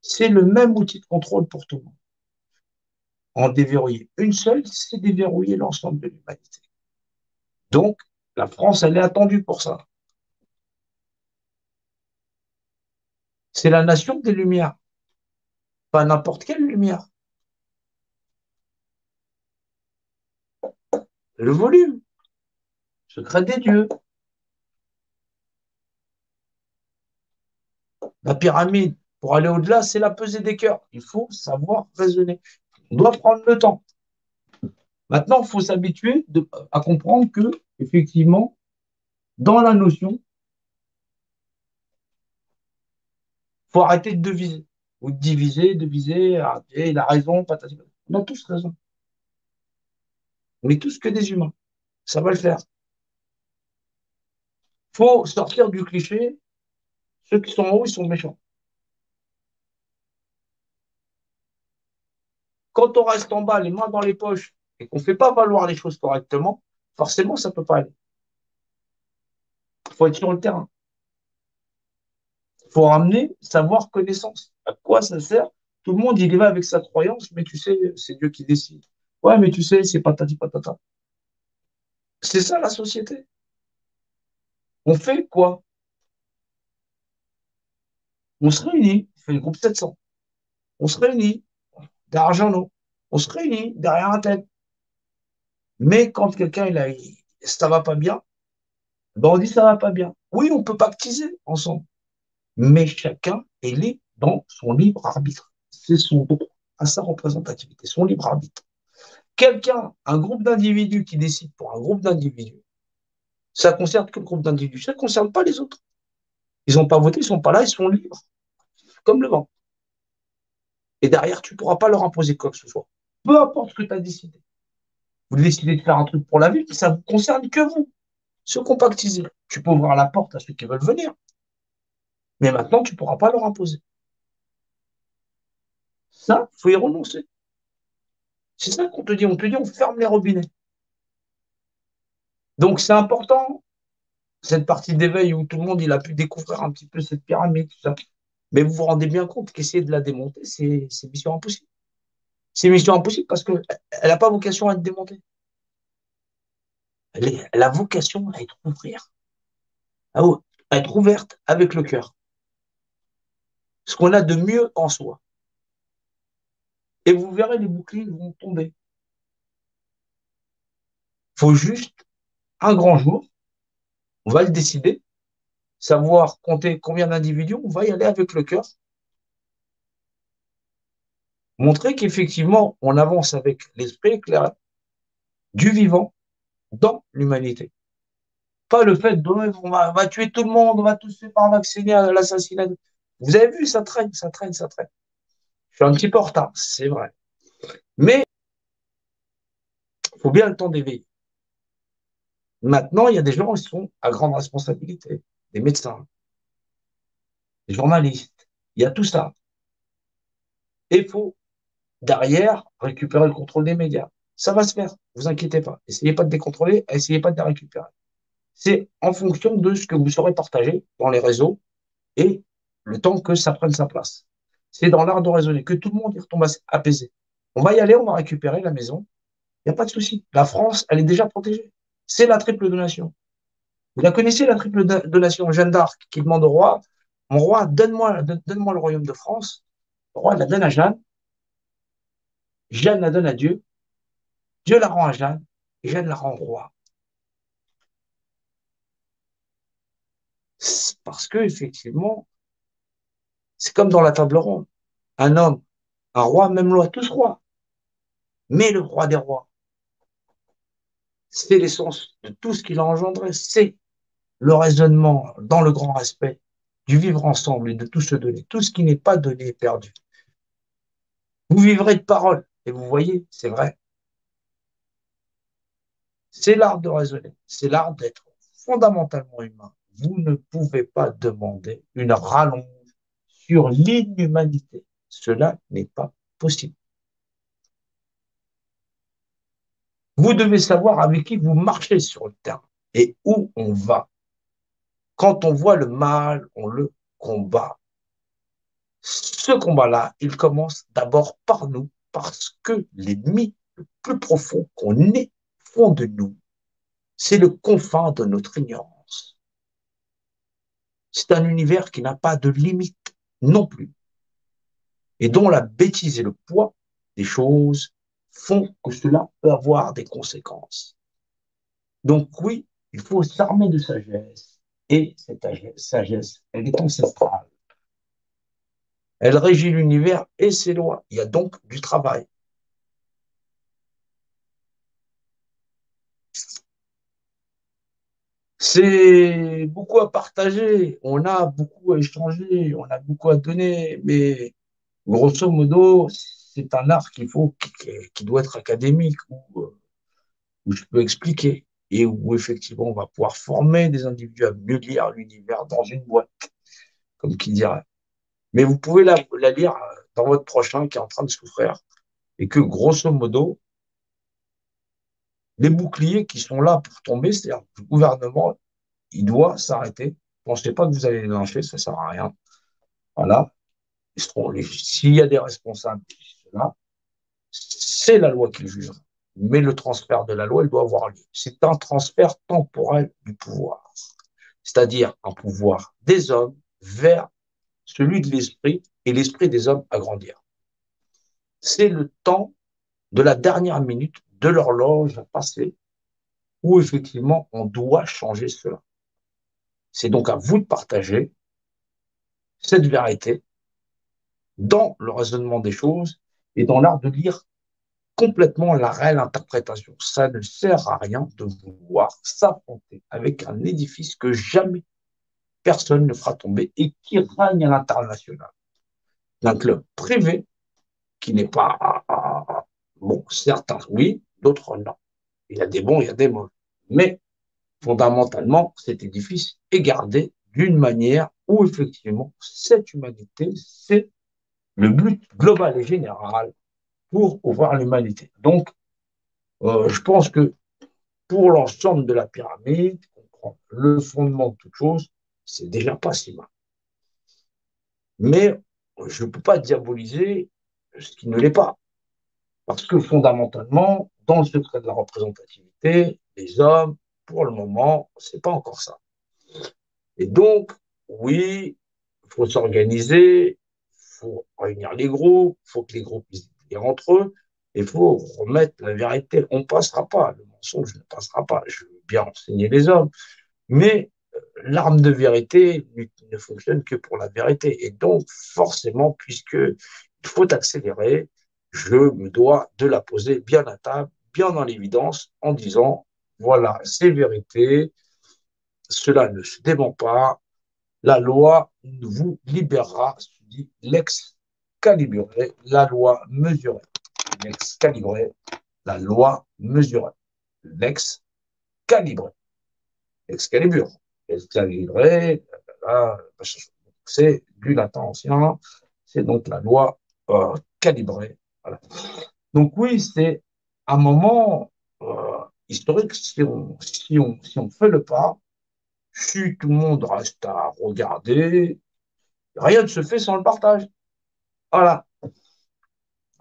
C'est le même outil de contrôle pour tout le monde. En déverrouiller une seule, c'est déverrouiller l'ensemble de l'humanité. Donc, la France, elle est attendue pour ça. C'est la nation des Lumières, pas n'importe quelle lumière. Le volume, secret des dieux. La pyramide, pour aller au-delà, c'est la pesée des cœurs. Il faut savoir raisonner. On doit prendre le temps. Maintenant, il faut s'habituer à comprendre que, effectivement, dans la notion, il faut arrêter de deviser. Ou de diviser, arrêter, il a raison, patati. On a tous raison. On est tous que des humains. Ça va le faire. Il faut sortir du cliché. Ceux qui sont en haut, ils sont méchants. Quand on reste en bas, les mains dans les poches, et qu'on ne fait pas valoir les choses correctement, forcément, ça ne peut pas aller. Il faut être sur le terrain. Il faut ramener savoir, connaissance. À quoi ça sert? Tout le monde, il y va avec sa croyance, mais tu sais, c'est Dieu qui décide. Ouais, mais tu sais, c'est patati patata. C'est ça la société. On fait quoi? On se réunit, on fait le groupe 700. On se réunit derrière Jeannot. On se réunit derrière un tel. Mais quand quelqu'un, ça va pas bien, ben on dit ça va pas bien. Oui, on peut pactiser ensemble. Mais chacun est libre dans son libre arbitre. C'est son droit à sa représentativité, son libre arbitre. Quelqu'un, un groupe d'individus qui décide pour un groupe d'individus, ça ne concerne que le groupe d'individus, ça ne concerne pas les autres. Ils n'ont pas voté, ils ne sont pas là, ils sont libres, comme le vent. Et derrière, tu ne pourras pas leur imposer quoi que ce soit. Peu importe ce que tu as décidé. Vous décidez de faire un truc pour la ville, ça ne vous concerne que vous, ceux compactisés. Tu peux ouvrir la porte à ceux qui veulent venir, mais maintenant, tu ne pourras pas leur imposer. Ça, il faut y renoncer. C'est ça qu'on te dit. On te dit, on ferme les robinets. Donc, c'est important, cette partie d'éveil où tout le monde il a pu découvrir un petit peu cette pyramide, tout ça. Mais vous vous rendez bien compte qu'essayer de la démonter, c'est mission impossible. C'est mission impossible parce qu'elle n'a pas vocation à être démontée. Elle a vocation à être ouverte, à être ouverte avec le cœur. Ce qu'on a de mieux en soi. Et vous verrez, les boucliers vont tomber. Il faut juste un grand jour, on va le décider, savoir compter combien d'individus, on va y aller avec le cœur, montrer qu'effectivement, on avance avec l'esprit éclairé du vivant dans l'humanité. Pas le fait de on va tuer tout le monde, on va tous se faire vacciner à l'assassinat. Vous avez vu, ça traîne, ça traîne, ça traîne. Je suis un petit peu en retard, c'est vrai. Mais il faut bien le temps d'éveiller. Maintenant, il y a des gens qui sont à grande responsabilité, des médecins, des journalistes, il y a tout ça. Et il faut, derrière, récupérer le contrôle des médias. Ça va se faire, ne vous inquiétez pas. Essayez pas de décontrôler, essayez pas de les récupérer. C'est en fonction de ce que vous saurez partager dans les réseaux et le temps que ça prenne sa place. C'est dans l'art de raisonner, que tout le monde y retombe apaisé. On va y aller, on va récupérer la maison. Il n'y a pas de souci. La France, elle est déjà protégée. C'est la triple donation. Vous la connaissez, la triple donation? Jeanne d'Arc qui demande au roi, mon roi, donne-moi le royaume de France. Le roi la donne à Jeanne. Jeanne la donne à Dieu. Dieu la rend à Jeanne. Et Jeanne la rend au roi. C'est parce que, effectivement, c'est comme dans la table ronde. Un homme, un roi, même loi, tous rois. Mais le roi des rois, c'est l'essence de tout ce qu'il a engendré. C'est le raisonnement dans le grand respect du vivre ensemble et de tout se donner. Tout ce qui n'est pas donné est perdu. Vous vivrez de parole. Et vous voyez, c'est vrai. C'est l'art de raisonner. C'est l'art d'être fondamentalement humain. Vous ne pouvez pas demander une rallonge sur l'inhumanité. Cela n'est pas possible. Vous devez savoir avec qui vous marchez sur le terrain et où on va. Quand on voit le mal, on le combat. Ce combat-là, il commence d'abord par nous, parce que l'ennemi le plus profond qu'on ait au fond de nous, c'est le confin de notre ignorance. C'est un univers qui n'a pas de limite non plus, et dont la bêtise et le poids des choses font que cela peut avoir des conséquences. Donc oui, il faut s'armer de sagesse, et cette sagesse, elle est ancestrale. Elle régit l'univers et ses lois. Il y a donc du travail. C'est beaucoup à partager, on a beaucoup à échanger, on a beaucoup à donner, mais grosso modo, c'est un art qui doit être académique, où je peux expliquer et où effectivement on va pouvoir former des individus à mieux lire l'univers dans une boîte, comme qui dirait. Mais vous pouvez la lire dans votre prochain qui est en train de souffrir et que grosso modo, les boucliers qui sont là pour tomber, c'est-à-dire le gouvernement, il doit s'arrêter. Pensez pas que vous allez les lyncher, ça sert à rien. Voilà. S'il y a des responsables, c'est la loi qui juge. Mais le transfert de la loi, il doit avoir lieu. C'est un transfert temporel du pouvoir. C'est-à-dire un pouvoir des hommes vers celui de l'esprit et l'esprit des hommes à grandir. C'est le temps de la dernière minute de l'horloge à passer où effectivement on doit changer cela. C'est donc à vous de partager cette vérité dans le raisonnement des choses et dans l'art de lire complètement la réelle interprétation. Ça ne sert à rien de vouloir s'affronter avec un édifice que jamais personne ne fera tomber et qui règne à l'international. Un club privé qui n'est pas... Bon, certains oui, d'autres non. Il y a des bons, il y a des mauvais. Mais fondamentalement, cet édifice est gardé d'une manière où effectivement, cette humanité, c'est le but global et général pour ouvrir l'humanité. Donc, je pense que pour l'ensemble de la pyramide, comprendre le fondement de toute chose, c'est déjà pas si mal. Mais je ne peux pas diaboliser ce qui ne l'est pas. Parce que fondamentalement, dans le secret de la représentativité, les hommes, pour le moment, c'est pas encore ça. Et donc, oui, il faut s'organiser, il faut réunir les groupes, il faut que les groupes puissent dire entre eux, il faut remettre la vérité. On ne passera pas, le mensonge ne passera pas. Je veux bien enseigner les hommes, mais l'arme de vérité ne fonctionne que pour la vérité. Et donc, forcément, puisqu'il faut accélérer, je me dois de la poser bien à table, bien dans l'évidence, en disant, voilà, c'est vérité, cela ne se dément pas, la loi vous libérera, dit l'ex calibré, la loi mesurée. L'ex calibré, la loi mesurée. L'ex calibré. Excalibur. Excalibré, c'est du latin ancien, c'est donc la loi calibrée. Voilà. Donc oui, c'est un moment historique si on fait le pas, si tout le monde reste à regarder, rien ne se fait sans le partage. Voilà.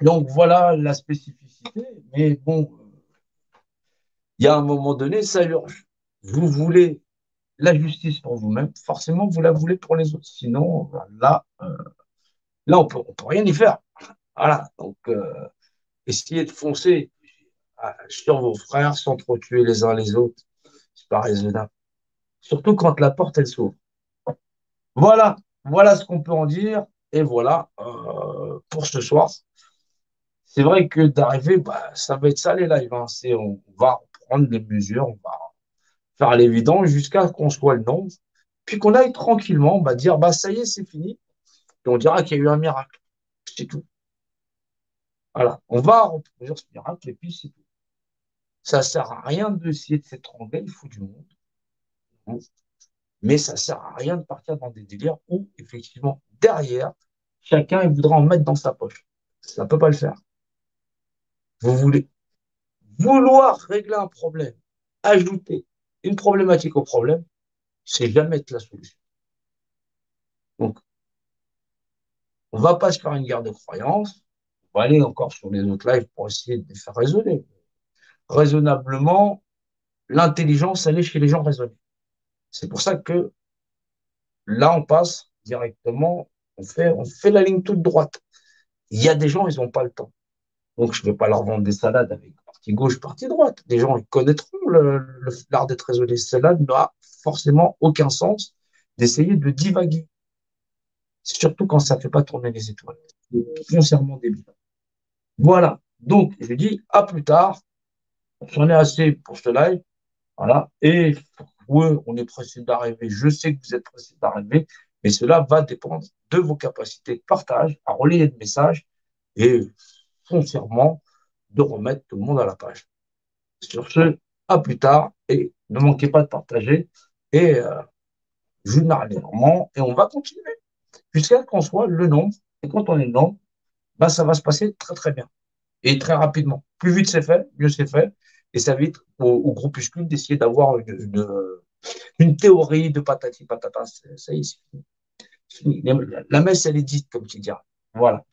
Donc voilà la spécificité, mais bon, il y a un moment donné, ça urge. Vous voulez la justice pour vous-même, forcément vous la voulez pour les autres. Sinon, là on peut rien y faire. Voilà. Donc essayez de foncer sur vos frères sans trop tuer les uns les autres. C'est pas raisonnable. Surtout quand la porte elle s'ouvre. Voilà, voilà ce qu'on peut en dire. Et voilà pour ce soir. C'est vrai que d'arriver, bah, ça va être ça les lives. Hein. On va prendre des mesures, on va faire l'évidence jusqu'à qu'on soit le nombre. puis qu'on aille tranquillement dire, ça y est, c'est fini, et on dira qu'il y a eu un miracle. C'est tout. Voilà. On va reproduire ce miracle, et puis c'est tout. Ça ne sert à rien d'essayer de s'étrangler, il faut du monde. Mais ça ne sert à rien de partir dans des délires où, effectivement, derrière, chacun il voudra en mettre dans sa poche. Ça ne peut pas le faire. Vous voulez vouloir régler un problème, ajouter une problématique au problème, c'est jamais être la solution. Donc, on ne va pas se faire une guerre de croyances. On va aller encore sur les autres lives pour essayer de les faire raisonner. Raisonnablement, l'intelligence, elle est chez les gens raisonnés. C'est pour ça que là, on passe directement, on fait la ligne toute droite. Il y a des gens, ils n'ont pas le temps. Donc, je ne vais pas leur vendre des salades avec partie gauche, partie droite. Les gens, ils connaîtront l'art d'être raisonné. Cela n'a forcément aucun sens d'essayer de divaguer. Surtout quand ça ne fait pas tourner les étoiles. C'est foncièrement débile. Voilà. Donc, je dis à plus tard. J'en ai assez pour ce live. Voilà. Et oui, on est pressé d'arriver. Je sais que vous êtes pressé d'arriver, mais cela va dépendre de vos capacités de partage, à relayer de messages et foncièrement de remettre tout le monde à la page. Sur ce, à plus tard et ne manquez pas de partager et journalièrement et on va continuer jusqu'à ce qu'on soit le nombre. Et quand on est le nombre, ça va se passer très très bien et très rapidement. Plus vite c'est fait, mieux c'est fait. Et ça évite au groupuscule d'essayer d'avoir une théorie de patati patata. Ça y est, c'est fini. La messe, elle est dite, comme tu dis. Voilà.